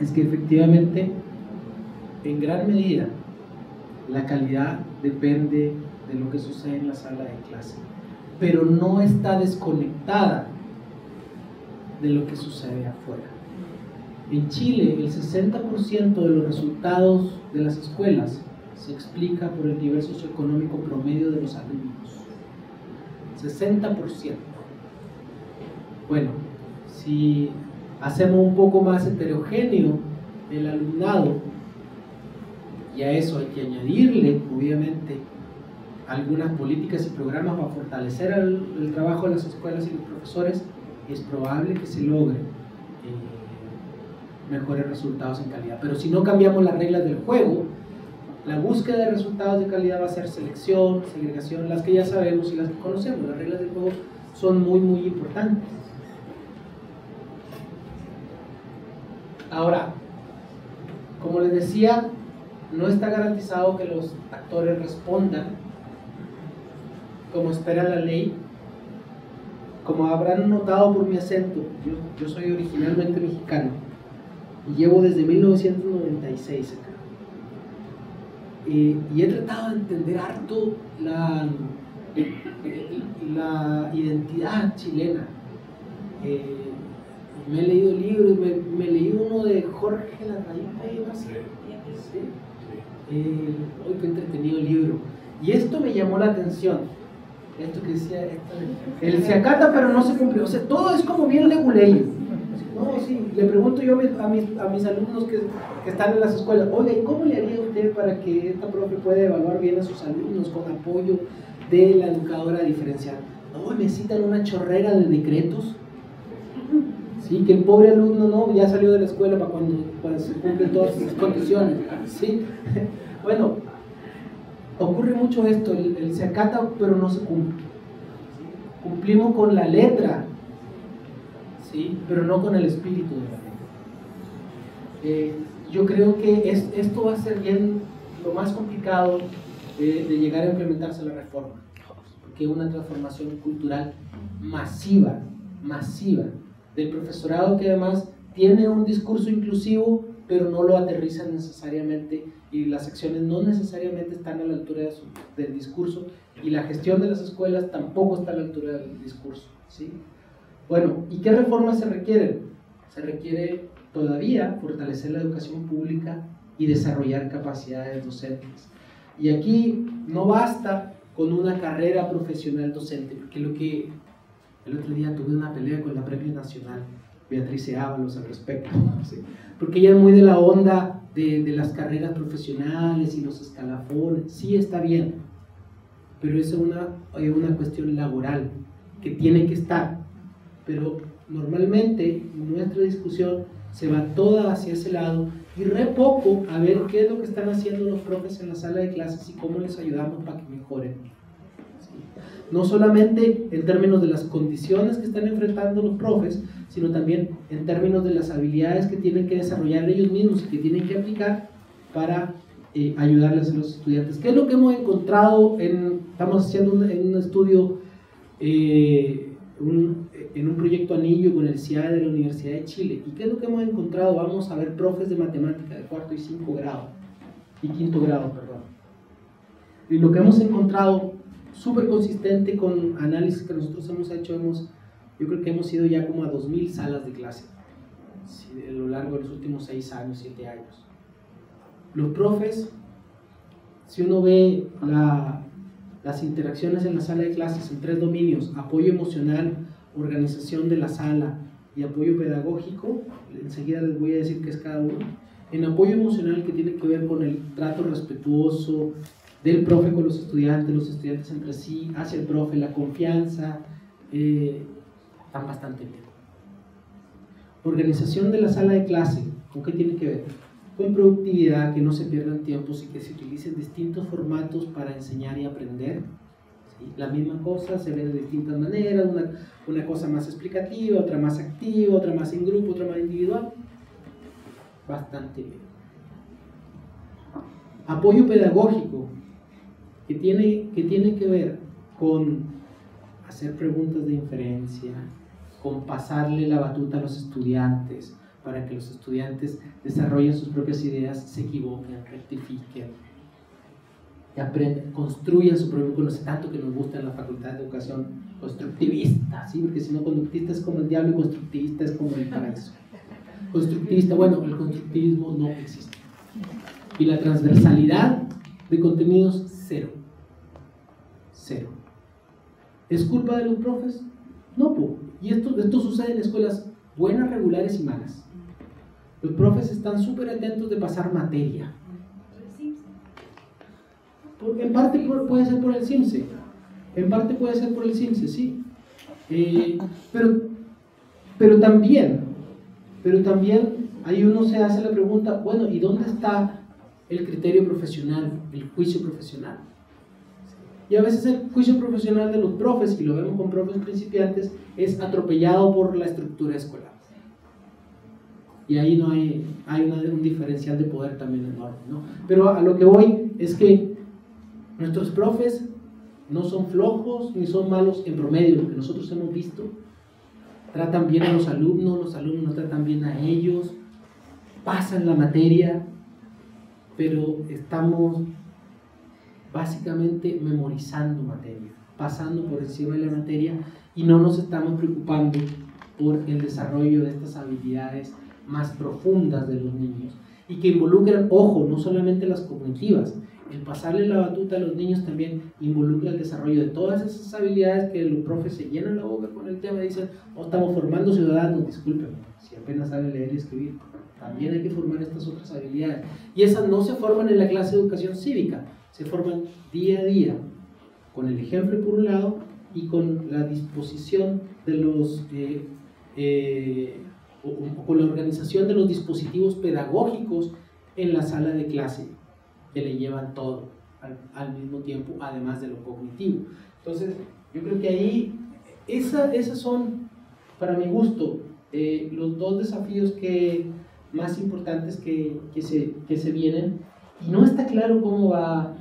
es que efectivamente, en gran medida, la calidad depende de lo que sucede en la sala de clase, pero no está desconectada de lo que sucede afuera. En Chile, el 60% de los resultados de las escuelas se explica por el nivel socioeconómico promedio de los alumnos. 60%. Bueno, si hacemos un poco más heterogéneo el alumnado, y a eso hay que añadirle, obviamente, algunas políticas y programas para fortalecer el trabajo de las escuelas y los profesores, es probable que se logren mejores resultados en calidad. Pero si no cambiamos las reglas del juego, la búsqueda de resultados de calidad va a ser selección, segregación, las que ya sabemos y las que conocemos. Las reglas del juego son muy, muy importantes. Ahora, como les decía, no está garantizado que los actores respondan como espera la ley. Como habrán notado por mi acento, yo soy originalmente mexicano y llevo desde 1996 acá. Y he tratado de entender harto la identidad chilena. Me he leído libros, me leí uno de Jorge Larraín, ¿sí? Hoy que entretenido el libro. Y esto me llamó la atención. Esto que decía, él se acata pero no se cumple. O sea, todo es como bien leguleyo. No, sí, le pregunto yo a mis alumnos que están en las escuelas, oiga, ¿y cómo le haría usted para que esta profe pueda evaluar bien a sus alumnos con apoyo de la educadora diferencial? No, necesitan una chorrera de decretos. Sí, que el pobre alumno no, ya salió de la escuela para cuando se cumplen todas sus condiciones. ¿Sí? Bueno, ocurre mucho esto, el se acata pero no se cumple. Cumplimos con la letra, ¿sí? Pero no con el espíritu de la ley. Yo creo que esto va a ser bien lo más complicado de llegar a implementarse la reforma, porque es una transformación cultural masiva del profesorado, que además tiene un discurso inclusivo pero no lo aterrizan necesariamente, y las acciones no necesariamente están a la altura del discurso, y la gestión de las escuelas tampoco está a la altura del discurso, ¿sí? Bueno, ¿y qué reformas se requieren? Se requiere todavía fortalecer la educación pública y desarrollar capacidades docentes. Y aquí no basta con una carrera profesional docente, porque el otro día tuve una pelea con la Premio Nacional Beatriz Ábalos al respecto, ¿sí? Porque ella es muy de la onda de las carreras profesionales y los escalafones. Sí, está bien, pero es una cuestión laboral que tiene que estar. Pero normalmente nuestra discusión se va toda hacia ese lado y re poco a ver qué es lo que están haciendo los profes en la sala de clases y cómo les ayudamos para que mejoren. ¿Sí? No solamente en términos de las condiciones que están enfrentando los profes, sino también en términos de las habilidades que tienen que desarrollar ellos mismos y que tienen que aplicar para ayudarles a los estudiantes. ¿Qué es lo que hemos encontrado? Estamos haciendo un estudio en un proyecto anillo con el CIAE de la Universidad de Chile. ¿Y qué es lo que hemos encontrado? Vamos a ver profes de matemática de cuarto y quinto grado, perdón. Y lo que hemos encontrado, súper consistente con análisis que nosotros hemos hecho, yo creo que hemos ido ya como a 2000 salas de clase, ¿sí?, a lo largo de los últimos 6 años, 7 años. Los profes, si uno ve las interacciones en la sala de clases en 3 dominios: apoyo emocional, organización de la sala y apoyo pedagógico, enseguida les voy a decir qué es cada uno. En apoyo emocional, que tiene que ver con el trato respetuoso del profe con los estudiantes entre sí, hacia el profe, la confianza, están bastante bien. Organización de la sala de clase, ¿con qué tiene que ver? Con productividad, que no se pierdan tiempos y que se utilicen distintos formatos para enseñar y aprender. ¿Sí? La misma cosa se ve de distintas maneras, una cosa más explicativa, otra más activa, otra más en grupo, otra más individual. Bastante bien. Apoyo pedagógico, que tiene que ver con hacer preguntas de inferencia, con pasarle la batuta a los estudiantes, para que los estudiantes desarrollen sus propias ideas, se equivoquen, rectifiquen, y aprendan, construyan su propio conocimiento, tanto que nos gusta en la Facultad de Educación constructivista, ¿sí? Porque si no, conductista es como el diablo y constructivista es como el paraíso. Constructivista, bueno, el constructivismo no existe. Y la transversalidad de contenidos, cero. ¿Es culpa de los profes? No, y esto sucede en escuelas buenas, regulares y malas. Los profes están súper atentos de pasar materia. En parte puede ser por el CIMSE. Sí. Pero también ahí uno se hace la pregunta, bueno, ¿y dónde está el criterio profesional, el juicio profesional? Y a veces el juicio profesional de los profes, y lo vemos con profes principiantes, es atropellado por la estructura escolar. Y ahí no hay un diferencial de poder también enorme, ¿no? Pero a lo que voy es que nuestros profes no son flojos ni son malos en promedio. Lo que nosotros hemos visto, tratan bien a los alumnos no tratan bien a ellos, pasan la materia, pero estamos básicamente memorizando materia, pasando por encima de la materia, y no nos estamos preocupando por el desarrollo de estas habilidades más profundas de los niños, y que involucran, ojo, no solamente las cognitivas. El pasarle la batuta a los niños también involucra el desarrollo de todas esas habilidades que los profes se llenan la boca con el tema y dicen, no, estamos formando ciudadanos. Disculpen, si apenas saben leer y escribir, también hay que formar estas otras habilidades, y esas no se forman en la clase de educación cívica, se forman día a día, con el ejemplo por un lado y con la disposición de los o con la organización de los dispositivos pedagógicos en la sala de clase, que le llevan todo al mismo tiempo, además de lo cognitivo. Entonces, yo creo que ahí esas son, para mi gusto, los 2 desafíos más importantes que se vienen, y no está claro cómo va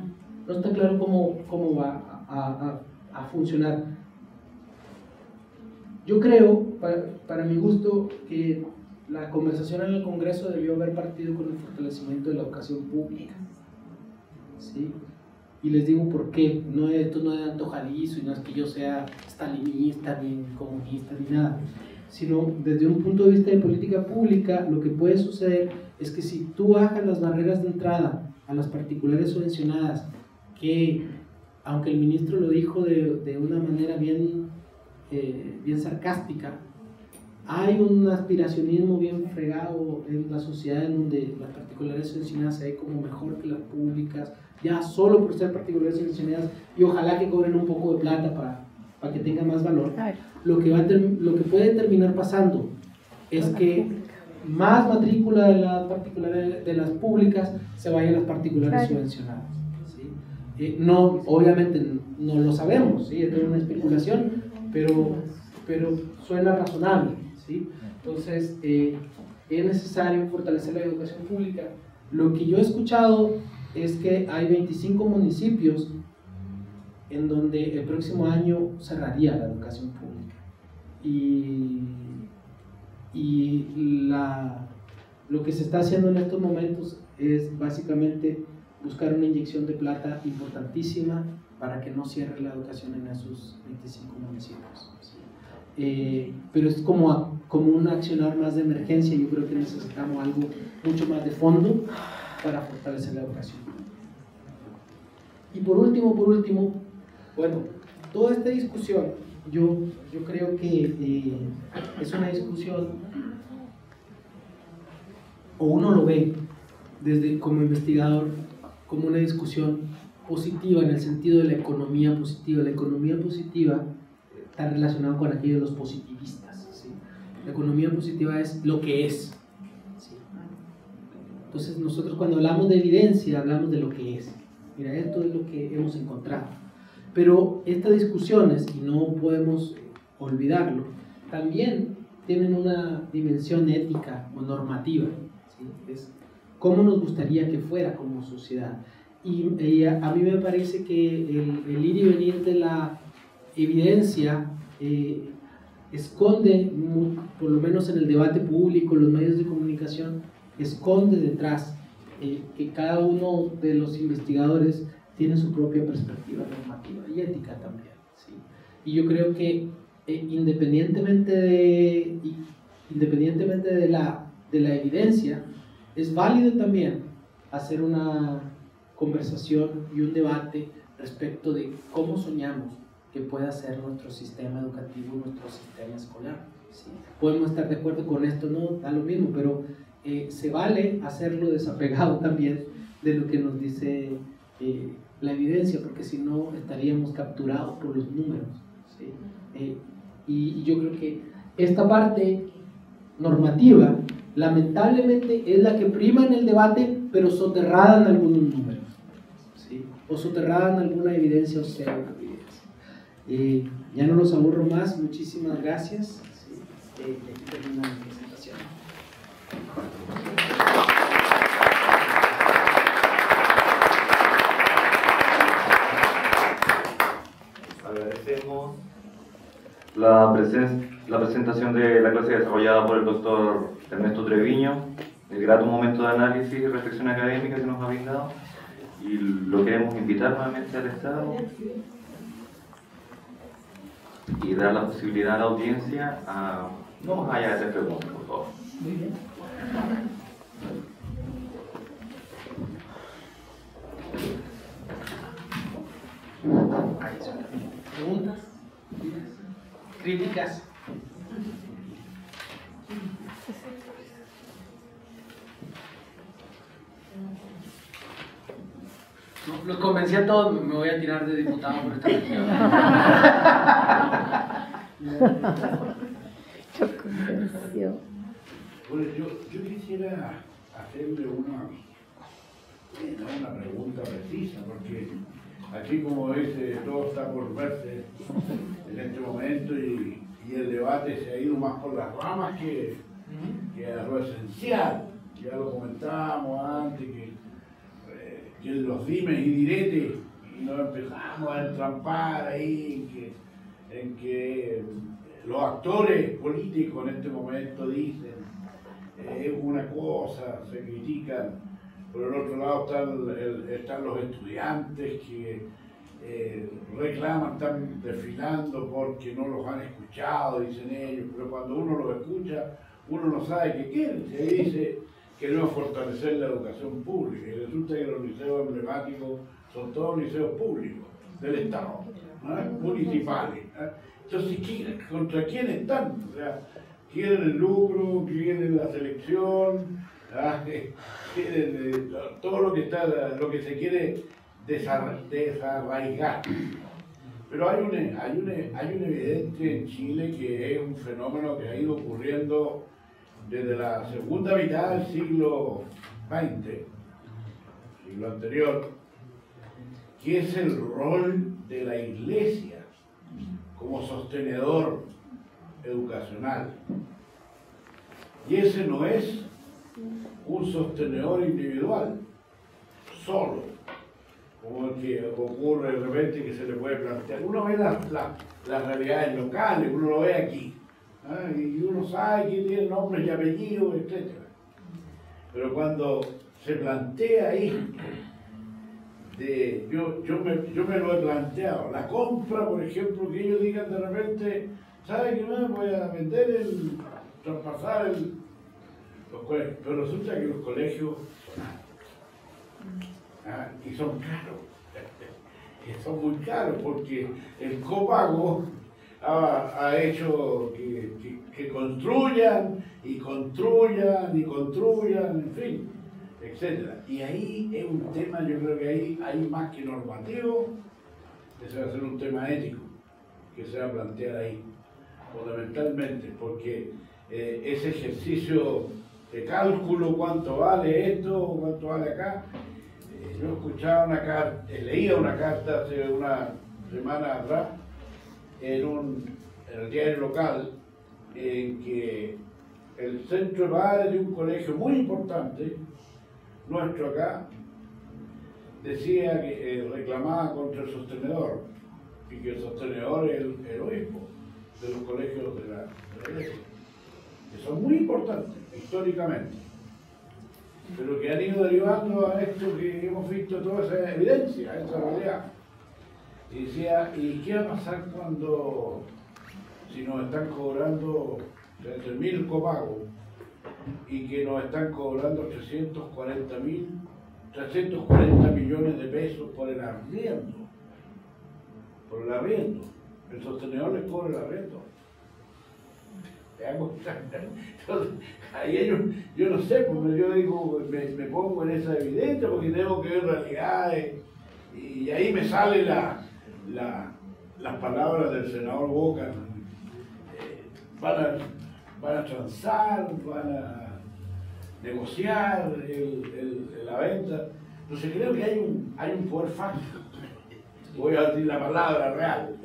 a funcionar. Yo creo, para mi gusto, que la conversación en el Congreso debió haber partido con el fortalecimiento de la educación pública, ¿sí? Y les digo por qué. Esto no es de antojadizo, y no es que yo sea stalinista, ni comunista, ni nada, sino desde un punto de vista de política pública. Lo que puede suceder es que si tú bajas las barreras de entrada a las particulares subvencionadas, que aunque el ministro lo dijo de una manera bien sarcástica, hay un aspiracionismo bien fregado en la sociedad, en donde las particulares subvencionadas se ven como mejor que las públicas, ya solo por ser particulares subvencionadas, y ojalá que cobren un poco de plata para que tenga más valor. Lo que puede terminar pasando es que más matrícula de las públicas se vaya a las particulares subvencionadas, ¿sí? No, obviamente no lo sabemos, ¿sí? Es una especulación, pero suena razonable, ¿sí? Entonces, es necesario fortalecer la educación pública. Lo que yo he escuchado es que hay 25 municipios en donde el próximo año cerraría la educación pública. Lo que se está haciendo en estos momentos es básicamente buscar una inyección de plata importantísima para que no cierre la educación en esos 25 municipios. ¿Sí? Pero es como un accionar más de emergencia. Yo creo que necesitamos algo mucho más de fondo para fortalecer la educación. Y por último, bueno, toda esta discusión, yo creo que es una discusión, o uno lo ve como investigador, como una discusión positiva en el sentido de la economía positiva. La economía positiva está relacionada con aquello de los positivistas, ¿sí? La economía positiva es lo que es, ¿sí? Entonces nosotros cuando hablamos de evidencia hablamos de lo que es. Mira, esto es lo que hemos encontrado. Pero estas discusiones, y no podemos olvidarlo, también tienen una dimensión ética o normativa, ¿sí? Es cómo nos gustaría que fuera como sociedad. Y a mí me parece que el ir y venir de la evidencia esconde, por lo menos en el debate público, los medios de comunicación, esconde detrás que cada uno de los investigadores tiene su propia perspectiva normativa y ética también, ¿sí? Y yo creo que independientemente de la evidencia, es válido también hacer una conversación y un debate respecto de cómo soñamos que pueda ser nuestro sistema educativo, nuestro sistema escolar, ¿sí? Podemos estar de acuerdo con esto, no da lo mismo, pero se vale hacerlo desapegado también de lo que nos dice la evidencia, porque si no estaríamos capturados por los números, ¿sí? Y yo creo que esta parte normativa lamentablemente es la que prima en el debate, pero soterrada en algunos números, ¿sí? O soterrada en alguna evidencia o pseudoevidencia. Ya no los aburro más, muchísimas gracias. Sí, aquí termina mi presentación. Agradecemos la presentación de la clase desarrollada por el doctor Ernesto Treviño, el grato momento de análisis y reflexión académica que nos ha brindado, y lo queremos invitar nuevamente al Estado y dar la posibilidad a la audiencia a no más allá de hacer preguntas, por favor. Muy bien. ¿Preguntas? ¿Críticas? No, los convencí a todos, me voy a tirar de diputado por esta cuestión. Bueno, yo quisiera hacerle una pregunta precisa, porque aquí, como dice, todo está por verse en este momento y el debate se ha ido más por las ramas que a lo esencial. Ya lo comentábamos antes, que los dimes y diretes, y nos empezamos a entrampar ahí en que los actores políticos en este momento dicen es una cosa, se critican. Por el otro lado están los estudiantes que reclaman, están desfilando porque no los han escuchado, dicen ellos, pero cuando uno los escucha, uno no sabe qué quieren. Se dice que no fortalecer la educación pública, y resulta que los liceos emblemáticos son todos liceos públicos del Estado, municipales. Entonces, ¿contra quién están? O sea, quieren el lucro, quieren la selección, quieren todo lo que se quiere desarraigar. Pero hay un evidente en Chile que es un fenómeno que ha ido ocurriendo desde la segunda mitad del siglo XX, siglo anterior, que es el rol de la Iglesia como sostenedor educacional. Y ese no es un sostenedor individual, solo, como el que ocurre de repente que se le puede plantear. Uno ve las realidades locales, uno lo ve aquí, ¿ah? Y uno sabe quién tiene nombres y apellidos, etc. Pero cuando se plantea ahí, yo me lo he planteado, la compra, por ejemplo, que ellos digan de repente, ¿sabe qué más? Voy a vender traspasar los colegios, pero resulta que los colegios son altos, y son caros, son muy caros, porque el copago ha hecho que construyan, en fin, etcétera. Y ahí es un tema, yo creo que ahí hay más que normativo, ese va a ser un tema ético que se va a plantear ahí, fundamentalmente, porque ese ejercicio de cálculo, cuánto vale esto, cuánto vale acá. Yo escuchaba leía una carta hace una semana atrás en el diario local, en que el centro de padres de un colegio muy importante, nuestro acá, decía que reclamaba contra el sostenedor, y que el sostenedor es el obispo de los colegios de la iglesia, que son muy importantes históricamente, pero que han ido derivando a esto que hemos visto, toda esa evidencia, esa realidad. Y decía, ¿y qué va a pasar si nos están cobrando 13.000 copagos y que nos están cobrando 340 millones de pesos por el arriendo? Por el arriendo. El sostenedor les cobra el arriendo. Entonces, ahí yo no sé, porque yo digo, me pongo en esa evidencia porque tengo que ver realidades, y ahí me salen las palabras del senador Boca. Van a transar, van a negociar la venta. Entonces creo que hay un poder fáctico, voy a decir la palabra real,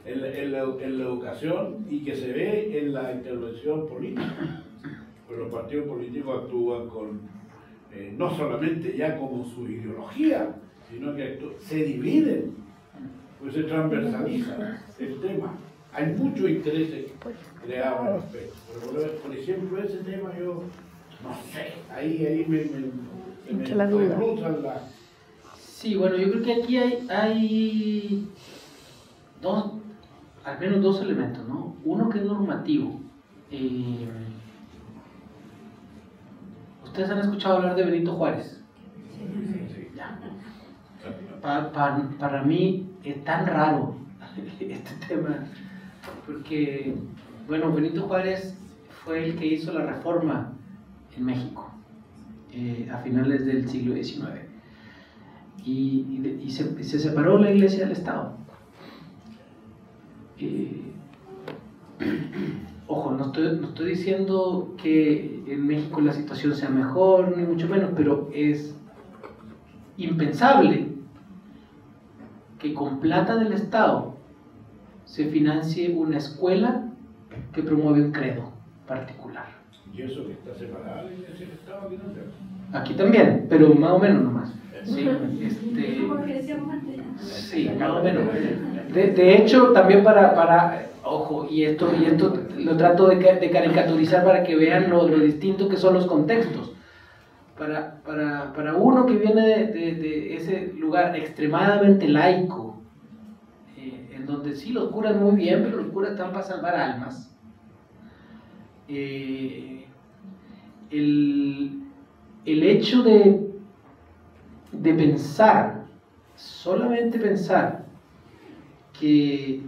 en la educación, y que se ve en la intervención política. Pues los partidos políticos actúan no solamente ya como su ideología, sino que se dividen, pues se transversaliza el tema. Hay muchos intereses creados al respecto. Pero por ejemplo, ese tema yo no sé, ahí me cruzan la... Sí, bueno, yo creo que aquí hay al menos dos elementos, ¿no? Uno que es normativo. ¿Ustedes han escuchado hablar de Benito Juárez? Sí. Ya. Para mí es tan raro este tema, porque, bueno, Benito Juárez fue el que hizo la reforma en México a finales del siglo XIX, y se separó la iglesia del Estado. Ojo, no estoy diciendo que en México la situación sea mejor, ni mucho menos, pero es impensable que con plata del Estado se financie una escuela que promueve un credo particular. ¿Y eso que está separada la iglesia del Estado aquí no se? Aquí también, pero más o menos nomás. Sí, sí, más o menos. De hecho, también ojo, y esto lo trato de caricaturizar para que vean lo distinto que son los contextos. Para uno que viene de ese lugar extremadamente laico, en donde sí los curas muy bien, pero los curas están para salvar almas, el hecho de pensar, solamente pensar que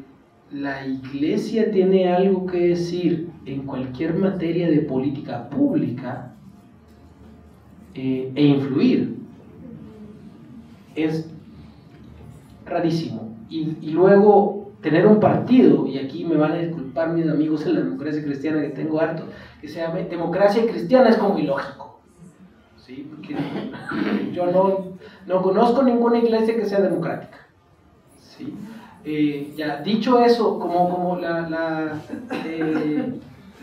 la iglesia tiene algo que decir en cualquier materia de política pública e influir, es rarísimo. Y luego tener un partido, y aquí me van a disculpar mis amigos en la democracia cristiana, que tengo harto, que se llame democracia cristiana, es como ilógico, ¿sí? Porque yo no conozco ninguna iglesia que sea democrática, ¿sí? Ya dicho eso, como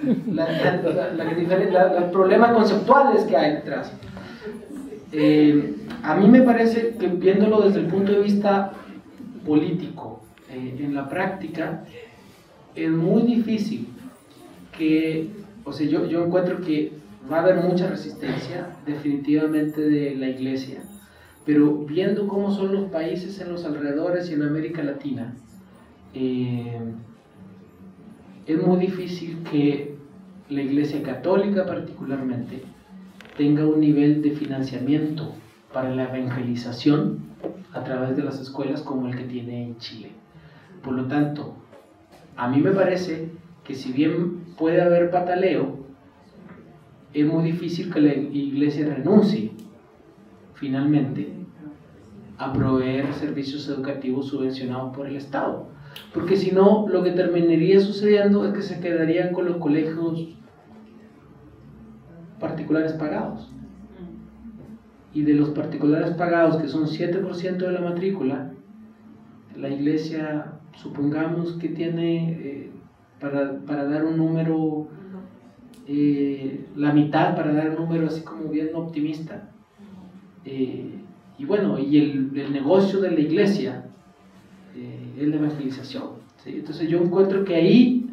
los problemas conceptuales que hay detrás. A mí me parece que viéndolo desde el punto de vista político, en la práctica, es muy difícil que, o sea, yo encuentro que va a haber mucha resistencia definitivamente de la Iglesia, pero viendo cómo son los países en los alrededores y en América Latina, es muy difícil que la Iglesia Católica particularmente tenga un nivel de financiamiento para la evangelización a través de las escuelas como el que tiene en Chile. Por lo tanto, a mí me parece que si bien puede haber pataleo, es muy difícil que la Iglesia renuncie finalmente a proveer servicios educativos subvencionados por el Estado, porque si no, lo que terminaría sucediendo es que se quedarían con los colegios particulares pagados, y de los particulares pagados, que son 7% de la matrícula, la Iglesia, supongamos que tiene, para dar un número, la mitad, para dar un número así como bien optimista, y bueno, y el negocio de la Iglesia es la evangelización, ¿sí? Entonces yo encuentro que ahí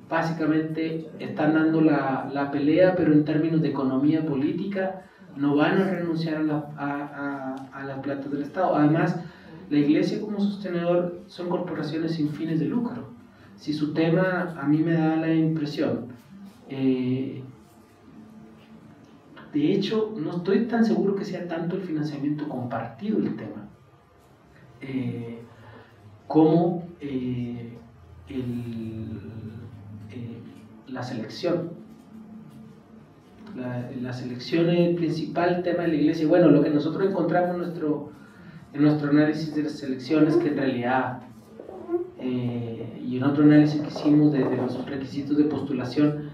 básicamente están dando la pelea, pero en términos de economía política no van a renunciar a las platas del Estado. Además, la Iglesia como sostenedor son corporaciones sin fines de lucro. Si su tema, a mí me da la impresión, de hecho no estoy tan seguro que sea tanto el financiamiento compartido el tema, como la selección. La selección es el principal tema de la Iglesia. Bueno, lo que nosotros encontramos en nuestro análisis de las selecciones, que en realidad, y en otro análisis que hicimos de los requisitos de postulación,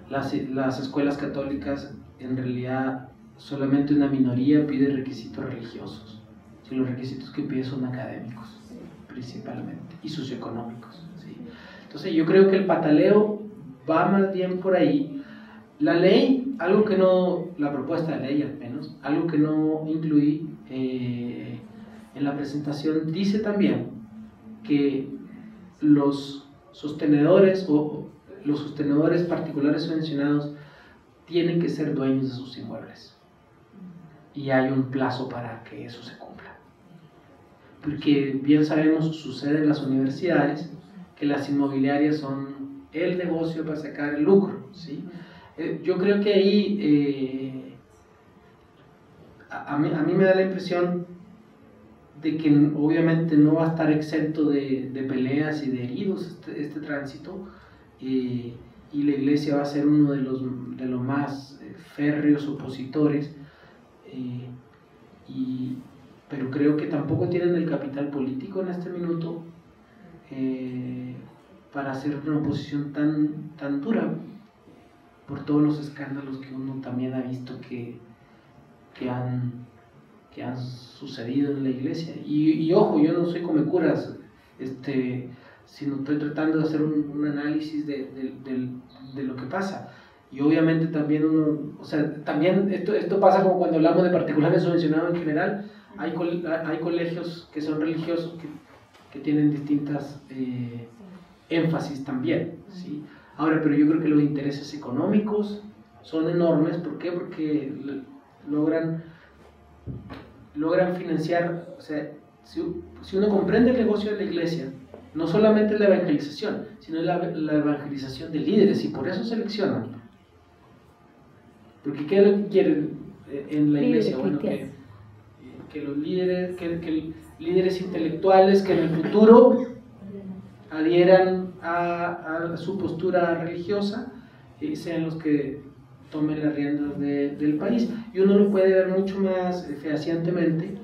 las escuelas católicas, en realidad solamente una minoría pide requisitos religiosos, y los requisitos que pide son académicos principalmente y socioeconómicos, ¿sí? Entonces yo creo que el pataleo va más bien por ahí. La ley, algo que no, la propuesta de ley al menos, algo que no incluí en la presentación, dice también que los sostenedores o los sostenedores particulares subvencionados tienen que ser dueños de sus inmuebles, y hay un plazo para que eso se cumpla, porque bien sabemos, sucede en las universidades que las inmobiliarias son el negocio para sacar el lucro, ¿sí? Yo creo que ahí a mí me da la impresión de que obviamente no va a estar exento de peleas y de heridos este tránsito, y la Iglesia va a ser uno de los más férreos opositores, pero creo que tampoco tienen el capital político en este minuto para hacer una oposición tan dura, por todos los escándalos que uno también ha visto que han sucedido en la Iglesia. Y ojo, yo no soy comecuras, sino estoy tratando de hacer un análisis de lo que pasa. Y obviamente también también esto pasa como cuando hablamos de particulares subvencionados en general. Hay colegios que son religiosos que tienen distintas énfasis también, ¿sí? Ahora, pero yo creo que los intereses económicos son enormes. ¿Por qué? Porque logran financiar, o sea, si uno comprende el negocio de la Iglesia, no solamente la evangelización, sino la evangelización de líderes, y por eso seleccionan. Porque ¿qué es lo que quieren en la Iglesia? Bueno, que los líderes, que líderes intelectuales que en el futuro adhieran a su postura religiosa, sean los que tomen las riendas del país. Y uno lo puede ver mucho más fehacientemente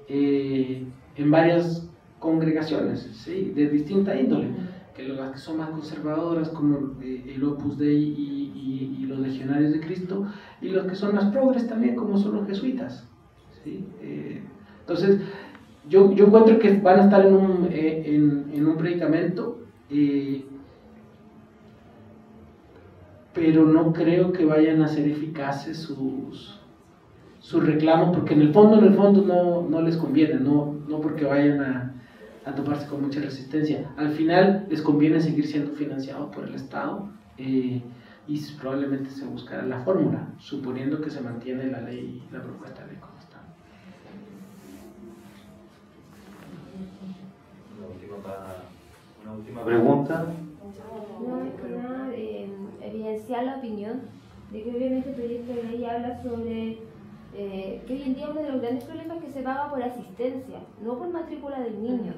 en varias congregaciones, ¿sí? De distinta índole, que las que son más conservadoras, como el Opus Dei y los Legionarios de Cristo, y los que son más progres también, como son los jesuitas, ¿sí? Entonces yo encuentro que van a estar en un predicamento pero no creo que vayan a ser eficaces sus reclamos, porque en el fondo no les conviene, no porque vayan a toparse con mucha resistencia. Al final les conviene seguir siendo financiados por el Estado, y probablemente se buscará la fórmula, suponiendo que se mantiene la ley, la propuesta de ley como está. Una última pregunta. No, es que nada, evidenciar la opinión de que obviamente el proyecto de ley habla sobre que hoy en día uno de los grandes problemas es que se paga por asistencia, no por matrícula del niño.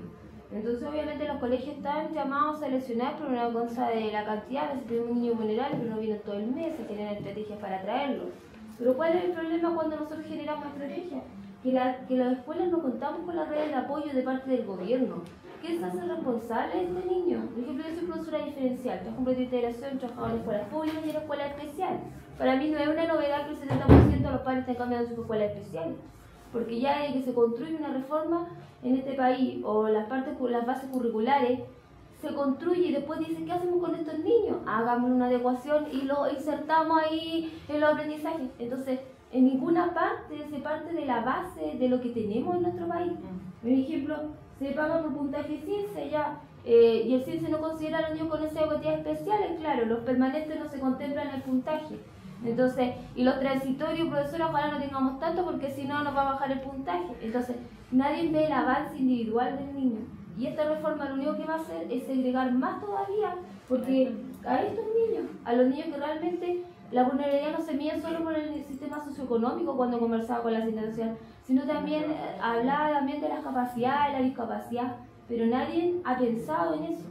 Entonces obviamente los colegios están llamados a seleccionar por una cosa de la cantidad, a veces tenemos un niño vulnerable pero no viene todo el mes, se generan estrategias para traerlo. Pero ¿cuál es el problema cuando nosotros generamos estrategias? Que las escuelas no contamos con la red de apoyo de parte del gobierno. ¿Quién se hace responsable de este niño? Por ejemplo, yo soy profesora diferencial, trabajo en proyecto de integración, trabajo en escuelas públicas y en escuelas especiales. Para mí no es una novedad que el 70% de los padres estén cambiando sus escuelas especiales. Porque ya desde que se construye una reforma en este país, o las bases curriculares, se construye y después dicen, ¿qué hacemos con estos niños? Hagamos una adecuación y lo insertamos ahí en los aprendizajes. Entonces, en ninguna parte se parte de la base de lo que tenemos en nuestro país. Por ejemplo, se paga por puntaje CINCE ya, y el CINCE no considera a los niños con necesidades educativas especiales, claro, los permanentes no se contemplan en el puntaje. Entonces, y los transitorios, profesora, ojalá no tengamos tanto porque si no nos va a bajar el puntaje. Entonces, nadie ve el avance individual del niño. Y esta reforma lo único que va a hacer es segregar más todavía, porque a estos niños, a los niños que realmente la vulnerabilidad no se mide solo por el sistema socioeconómico cuando conversaba con la asistencia social, sino también hablaba también de las capacidades, la discapacidad, pero nadie ha pensado en eso.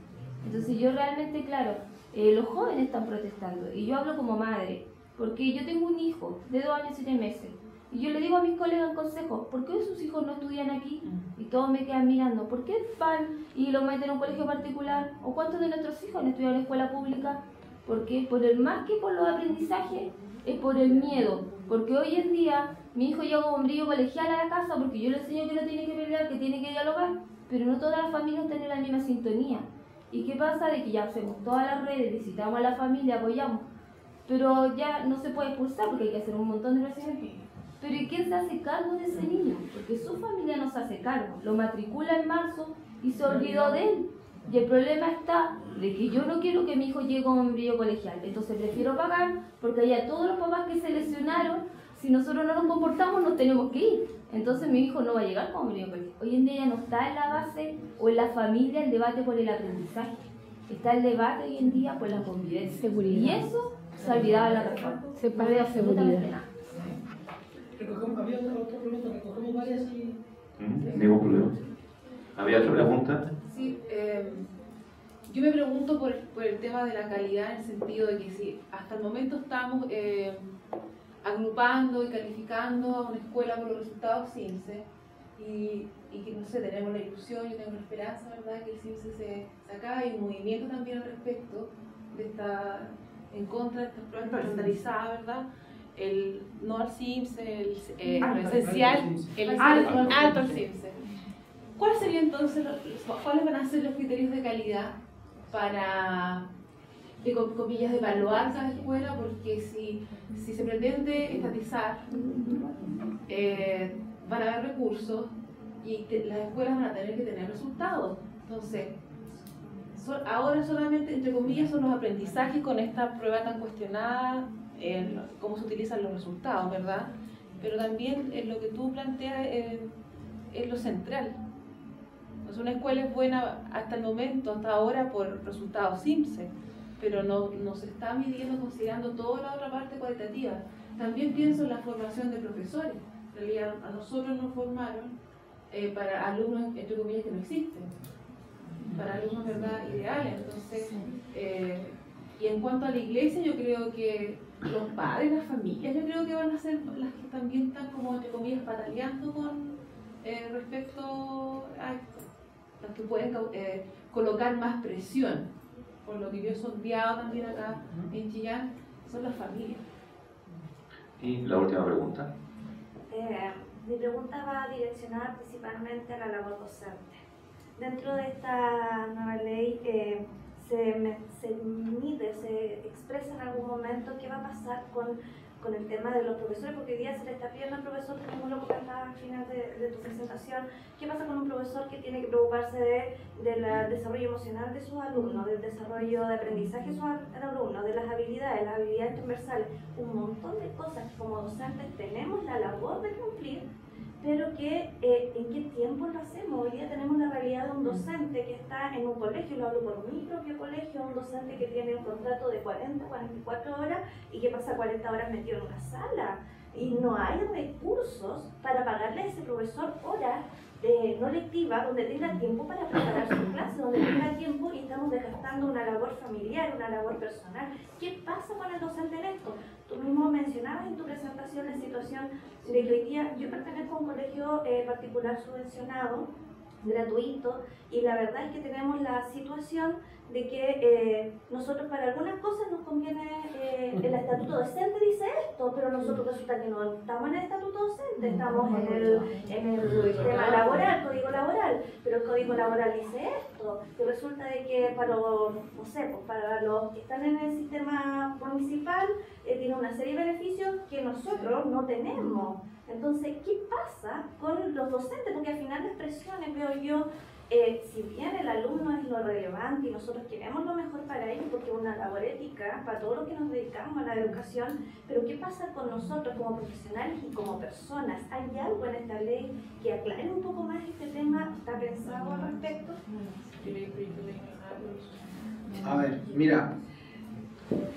Entonces yo realmente, claro, los jóvenes están protestando y yo hablo como madre, porque yo tengo un hijo de 2 años y 7 meses y yo le digo a mis colegas en consejo, ¿por qué sus hijos no estudian aquí? Y todos me quedan mirando, ¿por qué van y lo meten en un colegio particular? ¿O cuántos de nuestros hijos han estudiado en escuela pública? Porque más que por los aprendizajes, es por el miedo. Porque hoy en día, mi hijo llega con un brillo colegial a la casa porque yo le enseño que no tiene que pelear, que tiene que dialogar, pero no todas las familias tienen la misma sintonía. ¿Y qué pasa? De que ya hacemos todas las redes, visitamos a la familia, apoyamos, pero ya no se puede expulsar porque hay que hacer un montón de procedimientos. Pero ¿y quién se hace cargo de ese niño? Porque su familia no se hace cargo. Lo matricula en marzo y se olvidó de él. Y el problema está de que yo no quiero que mi hijo llegue con un brillo colegial. Entonces prefiero pagar porque allá todos los papás que se lesionaron, si nosotros no nos comportamos, nos tenemos que ir. Entonces mi hijo no va a llegar con un brillo colegial. Hoy en día ya no está en la base o en la familia el debate por el aprendizaje. Está el debate hoy en día por la convivencia. Seguridad. Y eso se olvidaba de la reforma. Se paga No había absolutamente seguridad. nada. Había otra pregunta, recogemos varias y... Ningún problema. ¿Había otra pregunta? Sí, yo me pregunto por el tema de la calidad, en el sentido de que si hasta el momento estamos agrupando y calificando a una escuela por los resultados CINCE y que, no sé, tenemos la ilusión, yo tengo la esperanza, ¿verdad?, que el CINCE se acabe. Hay un movimiento también al respecto en contra de estas pruebas estandarizadas, ¿verdad? No al CINCE, lo esencial, el alto al CINCE. ¿Cuáles serían entonces cuáles van a ser los criterios de calidad para, con comillas, evaluar cada escuela? Porque si se pretende estatizar, van a haber recursos y las escuelas van a tener que tener resultados. Entonces, ahora solamente, entre comillas, son los aprendizajes con esta prueba tan cuestionada, cómo se utilizan los resultados, ¿verdad? Pero también lo que tú planteas es lo central. Pues una escuela es buena hasta el momento, hasta ahora, por resultados CINCE, pero no se está midiendo considerando toda la otra parte cualitativa. También pienso en la formación de profesores. En realidad, a nosotros nos formaron para alumnos, entre comillas, que no existen, para alumnos, ¿verdad?, ideales. Entonces, y en cuanto a la iglesia, yo creo que los padres, las familias, yo creo que van a ser las que también están, como, entre comillas, pataleando con respecto a esto. Las que pueden colocar más presión, por lo que yo he sondeado también acá en Chillán, son las familias. Y la última pregunta. Mi pregunta va direccionada principalmente a la labor docente. Dentro de esta nueva ley se mide, se expresa en algún momento qué va a pasar con el tema de los profesores, porque hoy día se le está pidiendo al profesor, como lo comentabas al final de tu presentación, qué pasa con un profesor que tiene que preocuparse del desarrollo emocional de sus alumnos, del desarrollo de aprendizaje de sus alumnos, de las habilidades transversales, un montón de cosas que como docentes tenemos la labor de cumplir, pero que en qué tiempo lo hacemos. Hoy día tenemos la realidad de un docente que está en un colegio, lo hablo por mi propio colegio, un docente que tiene un contrato de 40, 44 horas y que pasa 40 horas metido en una sala, y no hay recursos para pagarle a ese profesor horas no lectiva, donde tenga tiempo para preparar su clase, donde tenga tiempo, y estamos desgastando una labor familiar, una labor personal. ¿Qué pasa con el docente en esto? Tú mismo mencionabas en tu presentación la situación de que hoy día yo pertenezco a un colegio particular subvencionado, gratuito, y la verdad es que tenemos la situación de que nosotros para algunas cosas nos conviene, el estatuto docente dice esto, pero nosotros resulta que no estamos en el estatuto docente, estamos en el tema laboral, código laboral, pero el código laboral dice esto, que resulta de que para los, no sé, pues para los que están en el sistema municipal tiene una serie de beneficios que nosotros no tenemos. Entonces, ¿qué pasa con los docentes? Porque al final las presiones, veo yo, si bien el alumno es lo relevante y nosotros queremos lo mejor para ellos, porque es una labor ética para todos los que nos dedicamos a la educación, pero ¿qué pasa con nosotros como profesionales y como personas? ¿Hay algo en esta ley que aclare un poco más este tema? ¿Está pensado al respecto? A ver, mira,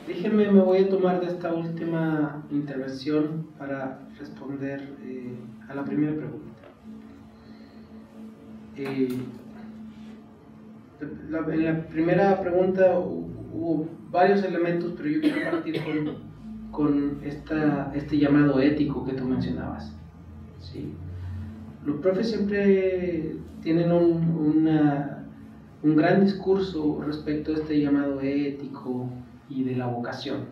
déjenme, me voy a tomar de esta última intervención para responder a la primera pregunta. En la primera pregunta hubo varios elementos, pero yo quiero partir con este llamado ético que tú mencionabas. ¿Sí? Los profes siempre tienen un gran discurso respecto a este llamado ético y de la vocación.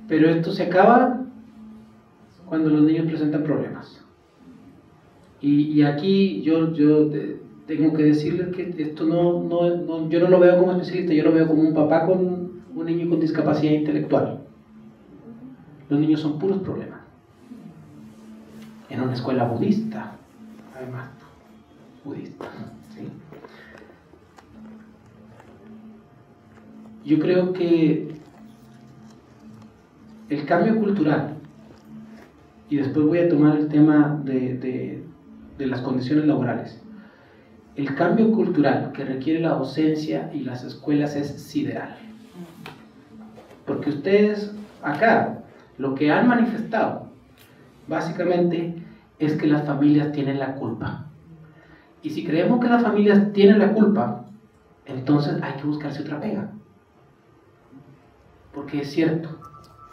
Pero esto se acaba cuando los niños presentan problemas. Y aquí yo tengo que decirles que esto yo no lo veo como especialista, yo lo veo como un papá con un niño con discapacidad intelectual. Los niños son puros problemas. En una escuela budista, además, budista. ¿Sí? Yo creo que el cambio cultural, y después voy a tomar el tema de las condiciones laborales, el cambio cultural que requiere la docencia y las escuelas es sideral. Porque ustedes acá lo que han manifestado básicamente es que las familias tienen la culpa. Y si creemos que las familias tienen la culpa, entonces hay que buscarse otra pega. Porque es cierto,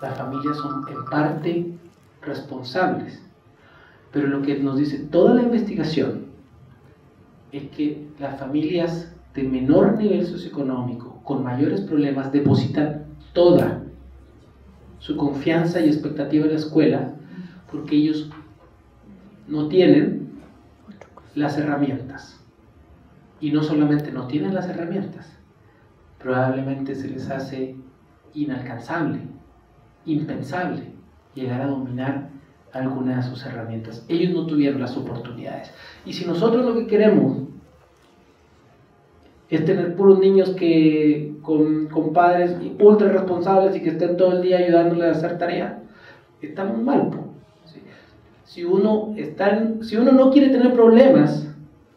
las familias son en parte responsables, pero lo que nos dice toda la investigación es que las familias de menor nivel socioeconómico, con mayores problemas, depositan toda su confianza y expectativa en la escuela porque ellos no tienen las herramientas. Y no solamente no tienen las herramientas, probablemente se les hace inalcanzable, impensable llegar a dominar alguna de sus herramientas. Ellos no tuvieron las oportunidades. Y si nosotros lo que queremos es tener puros niños con padres ultra responsables y que estén todo el día ayudándoles a hacer tareas, estamos mal. ¿Sí? Si uno no quiere tener problemas,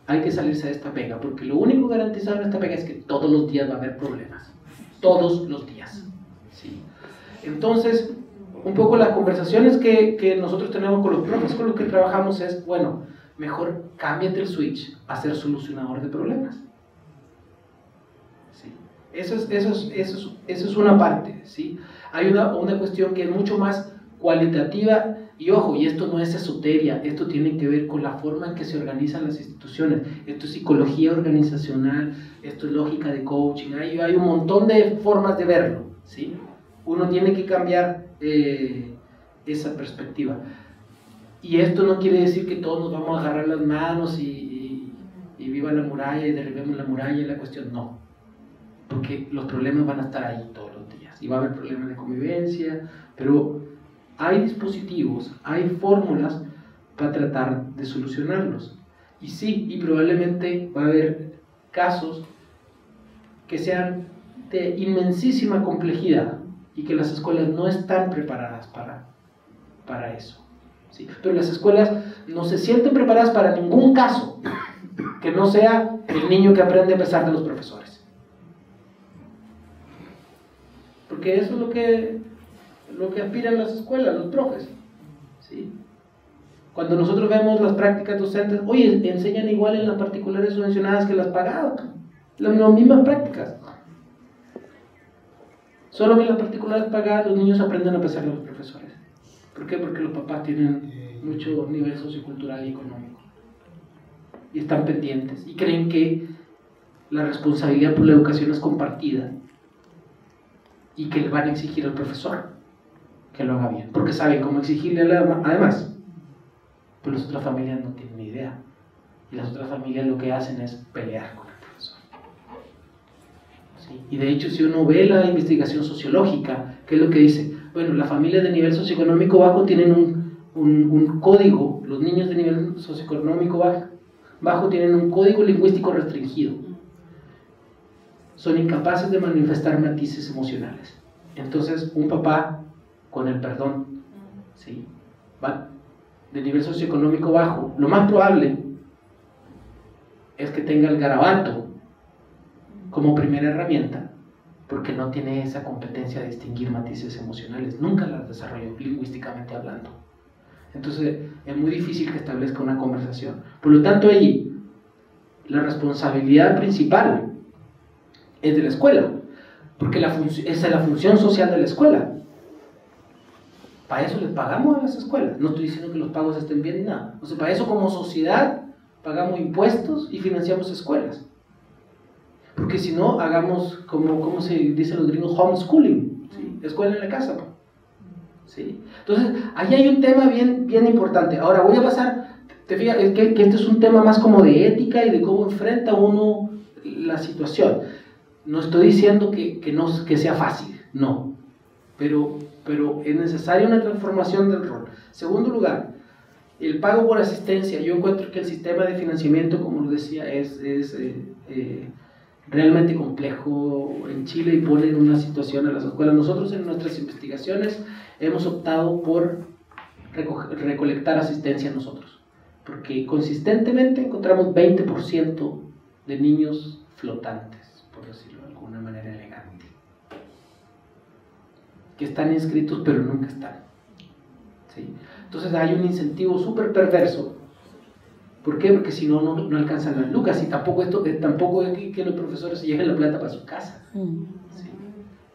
hay que salirse de esta pega, porque lo único garantizado en esta pega es que todos los días va a haber problemas. Todos los días. ¿Sí? Entonces, un poco las conversaciones que nosotros tenemos con los profes con los que trabajamos es, bueno, mejor cámbiate el switch a ser solucionador de problemas. ¿Sí? Eso es una parte, ¿sí? Hay una cuestión que es mucho más cualitativa, y ojo, y esto no es esoteria, esto tiene que ver con la forma en que se organizan las instituciones. Esto es psicología organizacional, esto es lógica de coaching, hay un montón de formas de verlo, ¿sí? Uno tiene que cambiar esa perspectiva. Y esto no quiere decir que todos nos vamos a agarrar las manos y viva la muralla y derribemos la muralla y la cuestión, no. Porque los problemas van a estar ahí todos los días. Y va a haber problemas de convivencia, pero hay dispositivos, hay fórmulas para tratar de solucionarlos. Y sí, y probablemente va a haber casos que sean de inmensísima complejidad y que las escuelas no están preparadas para eso. ¿Sí? Pero las escuelas no se sienten preparadas para ningún caso que no sea el niño que aprende a pesar de los profesores. Porque eso es lo que aspiran las escuelas, los profes. ¿Sí? Cuando nosotros vemos las prácticas docentes, oye, enseñan igual en las particulares subvencionadas que las pagadas, las mismas prácticas. Solo que en las particulares pagadas los niños aprenden a pesar de los profesores. ¿Por qué? Porque los papás tienen mucho nivel sociocultural y económico. Y están pendientes. Y creen que la responsabilidad por la educación es compartida. Y que le van a exigir al profesor que lo haga bien. Porque saben cómo exigirle además. Pero las otras familias no tienen ni idea. Y las otras familias lo que hacen es pelear con el profesor. ¿Sí? Y de hecho, si uno ve la investigación sociológica, ¿qué es lo que dice? Bueno, las familias de nivel socioeconómico bajo tienen un código, los niños de nivel socioeconómico bajo tienen un código lingüístico restringido. Son incapaces de manifestar matices emocionales. Entonces, un papá, con el perdón, ¿sí? Va de nivel socioeconómico bajo, lo más probable es que tenga el garabato como primera herramienta, porque no tiene esa competencia de distinguir matices emocionales, nunca las desarrolló lingüísticamente hablando. Entonces es muy difícil que establezca una conversación. Por lo tanto, allí la responsabilidad principal es de la escuela, porque esa es la función social de la escuela. Para eso les pagamos a las escuelas. No estoy diciendo que los pagos estén bien ni nada. O sea, para eso como sociedad pagamos impuestos y financiamos escuelas. Porque si no, hagamos, como se dicen los gringos, homeschooling, ¿sí? Escuela en la casa. ¿Sí? Entonces, ahí hay un tema bien importante. Ahora voy a pasar, te fijas, que este es un tema más como de ética y de cómo enfrenta uno la situación. No estoy diciendo que sea fácil, no. Pero es necesaria una transformación del rol. Segundo lugar, el pago por asistencia. Yo encuentro que el sistema de financiamiento, como lo decía, es realmente complejo en Chile y pone en una situación a las escuelas. Nosotros en nuestras investigaciones hemos optado por recolectar asistencia nosotros, porque consistentemente encontramos 20% de niños flotantes, por decirlo de alguna manera elegante, que están inscritos pero nunca están. ¿Sí? Entonces hay un incentivo súper perverso. ¿Por qué? Porque si no alcanzan las lucas y tampoco es que los profesores se lleven la plata para su casa.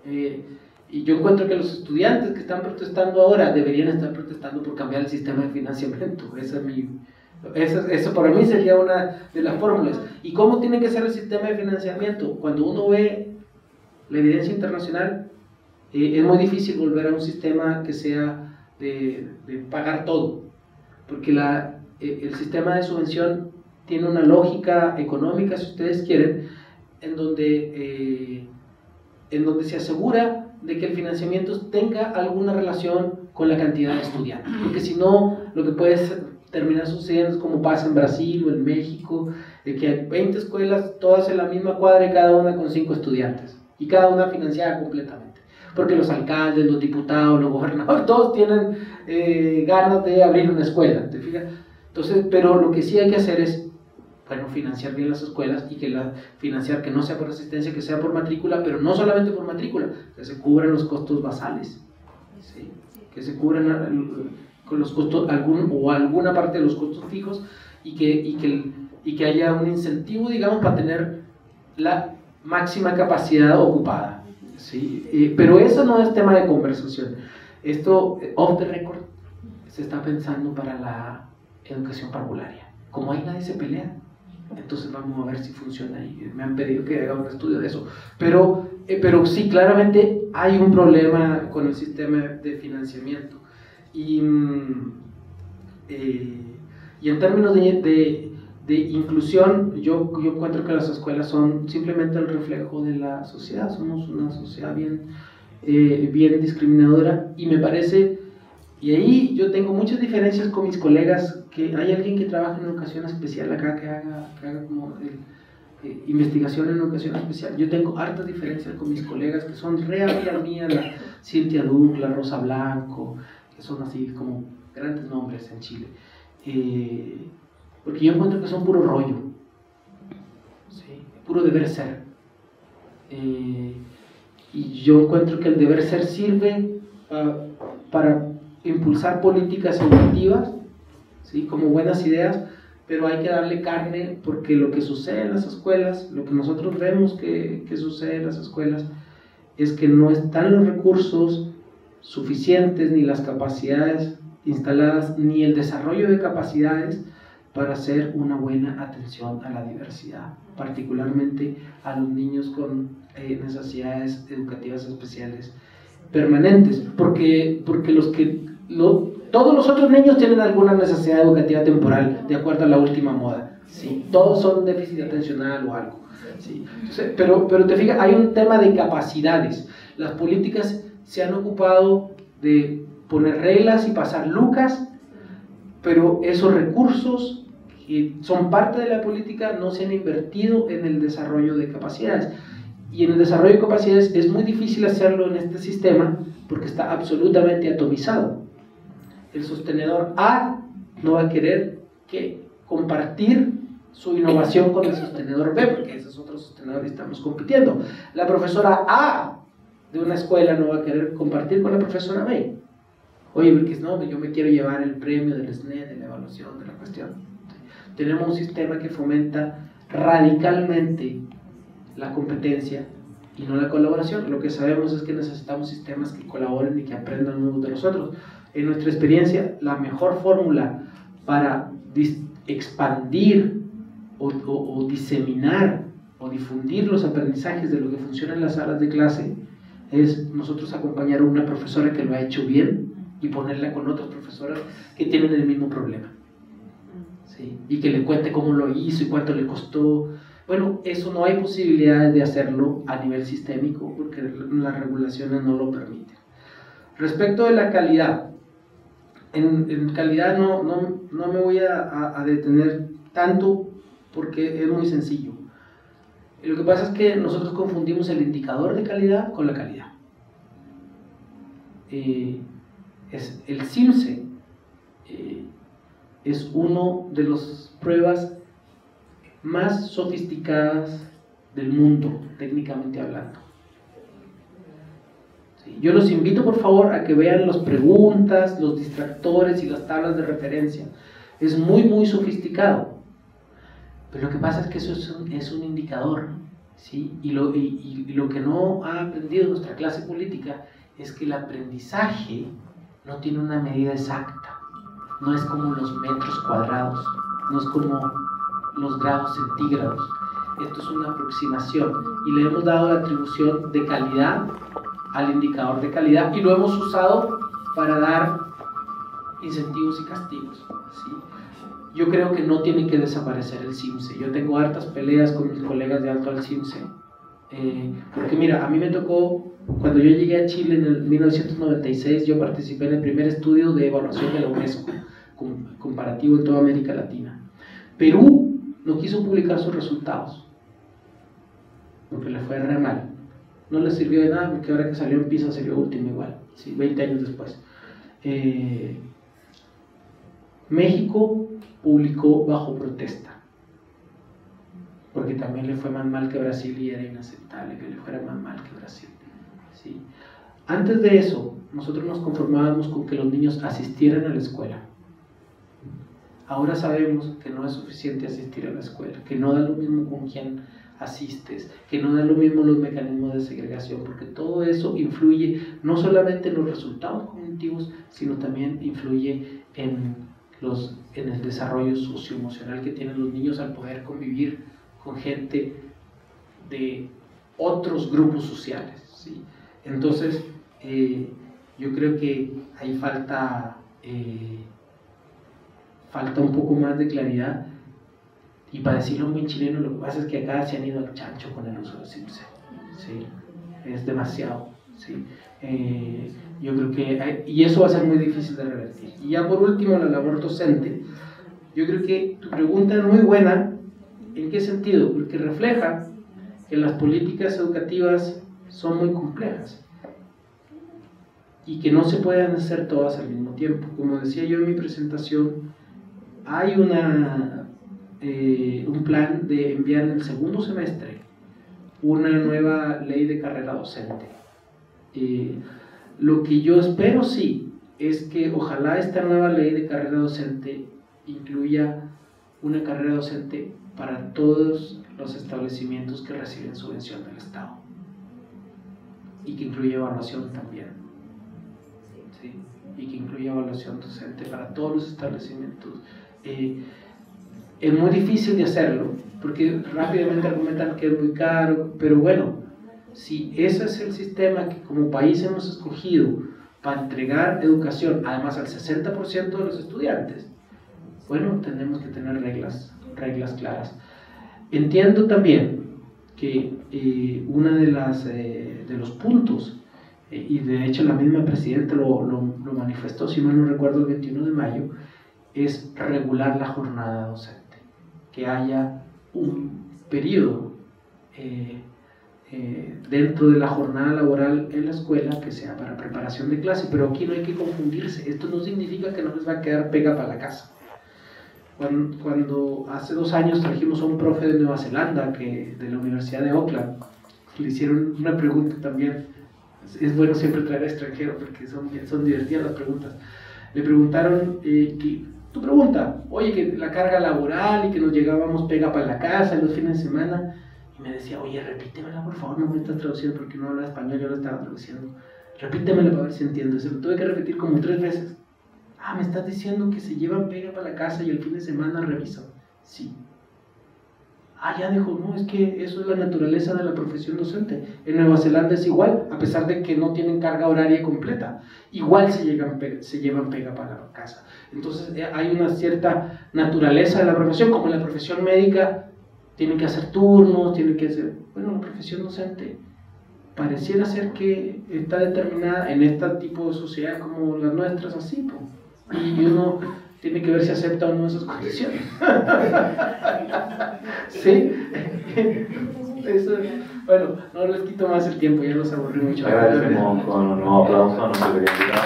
¿Sí? Y yo encuentro que los estudiantes que están protestando ahora deberían estar protestando por cambiar el sistema de financiamiento. Eso para mí sería una de las fórmulas. ¿Y cómo tiene que ser el sistema de financiamiento? Cuando uno ve la evidencia internacional, es muy difícil volver a un sistema que sea de pagar todo, porque el sistema de subvención tiene una lógica económica, si ustedes quieren, en donde se asegura de que el financiamiento tenga alguna relación con la cantidad de estudiantes, porque si no, lo que puede terminar sucediendo es como pasa en Brasil o en México, de que hay 20 escuelas, todas en la misma cuadra y cada una con 5 estudiantes, y cada una financiada completamente. Porque los alcaldes, los diputados, los gobernadores, todos tienen ganas de abrir una escuela, ¿te fijas? Entonces, pero lo que sí hay que hacer es, bueno, financiar bien las escuelas y financiar que no sea por asistencia, que sea por matrícula, pero no solamente por matrícula, que se cubran los costos basales, ¿sí? Que se cubran con los costos, alguna parte de los costos fijos y que haya un incentivo, digamos, para tener la máxima capacidad ocupada. ¿Sí? Pero eso no es tema de conversación. Esto, off the record, se está pensando para la educación parvularia. Como ahí nadie se pelea, entonces vamos a ver si funciona y me han pedido que haga un estudio de eso. Pero sí, claramente hay un problema con el sistema de financiamiento. Y en términos de de inclusión, yo encuentro que las escuelas son simplemente el reflejo de la sociedad, somos una sociedad bien discriminadora, y me parece, y ahí yo tengo muchas diferencias con mis colegas, que hay alguien que trabaja en educación especial acá, que haga como investigación en educación especial. Yo tengo hartas diferencias con mis colegas que son re amigas mías, la Cintia Duc, la Rosa Blanco, que son así como grandes nombres en Chile, porque yo encuentro que son puro rollo, ¿sí? Puro deber ser, y yo encuentro que el deber ser sirve para impulsar políticas educativas, ¿sí? Como buenas ideas, pero hay que darle carne, porque lo que sucede en las escuelas, lo que nosotros vemos que sucede en las escuelas, es que no están los recursos suficientes, ni las capacidades instaladas, ni el desarrollo de capacidades para hacer una buena atención a la diversidad, particularmente a los niños con necesidades educativas especiales permanentes, porque todos los otros niños tienen alguna necesidad educativa temporal, de acuerdo a la última moda, ¿sí? Todos son déficit atencional o algo, ¿sí? Entonces, pero te fijas, hay un tema de capacidades. Las políticas se han ocupado de poner reglas y pasar lucas, pero esos recursos que son parte de la política no se han invertido en el desarrollo de capacidades. Y en el desarrollo de capacidades es muy difícil hacerlo en este sistema porque está absolutamente atomizado. El sostenedor A no va a querer compartir su innovación con el sostenedor B, porque ese es otro sostenedor y estamos compitiendo. La profesora A de una escuela no va a querer compartir con la profesora B. Oye, porque no, yo me quiero llevar el premio del SNED, de la evaluación, de la cuestión. Tenemos un sistema que fomenta radicalmente la competencia y no la colaboración. Lo que sabemos es que necesitamos sistemas que colaboren y que aprendan unos de los otros. En nuestra experiencia, la mejor fórmula para expandir o diseminar o difundir los aprendizajes de lo que funciona en las salas de clase es nosotros acompañar a una profesora que lo ha hecho bien y ponerla con otras profesoras que tienen el mismo problema, ¿sí? Y que le cuente cómo lo hizo y cuánto le costó. Bueno, eso no hay posibilidades de hacerlo a nivel sistémico porque las regulaciones no lo permiten. Respecto de la calidad, en calidad no me voy a detener tanto porque es muy sencillo. Lo que pasa es que nosotros confundimos el indicador de calidad con la calidad. El CIMSE es uno de las pruebas más sofisticadas del mundo, técnicamente hablando. Sí, yo los invito por favor a que vean las preguntas, los distractores y las tablas de referencia. Es muy sofisticado. Pero lo que pasa es que eso es un indicador, ¿sí? Y lo que no ha aprendido nuestra clase política es que el aprendizaje no tiene una medida exacta. No es como los metros cuadrados, no es como los grados centígrados. Esto es una aproximación y le hemos dado la atribución de calidad al indicador de calidad y lo hemos usado para dar incentivos y castigos, ¿sí? Yo creo que no tiene que desaparecer el CIMSE. Yo tengo hartas peleas con mis colegas de alto al CIMSE, porque mira, a mí me tocó, cuando yo llegué a Chile en el 1996, yo participé en el primer estudio de evaluación de la UNESCO, comparativo en toda América Latina. Perú no quiso publicar sus resultados, porque le fue re mal. No le sirvió de nada, porque ahora que salió en PISA salió último igual, ¿sí? 20 años después. México publicó bajo protesta, porque también le fue más mal que Brasil y era inaceptable que le fuera más mal que Brasil, ¿sí? Antes de eso, nosotros nos conformábamos con que los niños asistieran a la escuela. Ahora sabemos que no es suficiente asistir a la escuela, que no da lo mismo con quién asistes, que no da lo mismo los mecanismos de segregación, porque todo eso influye no solamente en los resultados cognitivos, sino también influye en el desarrollo socioemocional que tienen los niños al poder convivir con gente de otros grupos sociales, ¿sí? Entonces, yo creo que ahí falta un poco más de claridad, Y para decirlo muy chileno, lo que pasa es que acá se han ido al chancho con el uso del CIPSE. ¿Sí? Es demasiado. ¿Sí? Yo creo que, y eso va a ser muy difícil de revertir. Y ya por último, la labor docente. Yo creo que tu pregunta es muy buena. ¿En qué sentido? Porque refleja que las políticas educativas son muy complejas y que no se pueden hacer todas al mismo tiempo. Como decía yo en mi presentación, hay un plan de enviar en el segundo semestre una nueva ley de carrera docente. Lo que yo espero sí es que ojalá esta nueva ley de carrera docente incluya una carrera docente para todos los establecimientos que reciben subvención del Estado y que incluya evaluación también, ¿sí? Y que incluya evaluación docente para todos los establecimientos. Es muy difícil de hacerlo porque rápidamente argumentan que es muy caro, pero bueno, si ese es el sistema que como país hemos escogido para entregar educación además al 60% de los estudiantes, bueno, tenemos que tener reglas claras. Entiendo también que uno de los puntos, y de hecho la misma presidenta lo manifestó, si mal no recuerdo, el 21 de mayo, es regular la jornada docente, que haya un periodo dentro de la jornada laboral en la escuela que sea para preparación de clase, pero aquí no hay que confundirse, esto no significa que no les va a quedar pega para la casa. Cuando hace 2 años trajimos a un profe de Nueva Zelanda, de la Universidad de Auckland, le hicieron una pregunta también, es bueno siempre traer a extranjeros porque son divertidas las preguntas. Le preguntaron, tu pregunta, oye, que la carga laboral y que nos llegábamos pega para la casa en los fines de semana, y me decía, oye, repítemela por favor, no me estás traduciendo porque no habla español, yo lo estaba traduciendo, repítemela para ver si entiendo. Se lo tuve que repetir como 3 veces. Ah, me estás diciendo que se llevan pega para la casa y el fin de semana revisan. Sí. Ah, ya dijo, no, es que eso es la naturaleza de la profesión docente. En Nueva Zelanda es igual, a pesar de que no tienen carga horaria completa. Igual se llevan pega para la casa. Entonces hay una cierta naturaleza de la profesión, como en la profesión médica, tienen que hacer turnos, tienen que hacer... Bueno, la profesión docente pareciera ser que está determinada en este tipo de sociedad como las nuestras, así, pues. Y uno tiene que ver si acepta o no esas condiciones. ¿Sí? Eso, bueno, no les quito más el tiempo, ya los aburrí mucho. Agradecemos con un nuevo aplauso a nuestro querido invitado.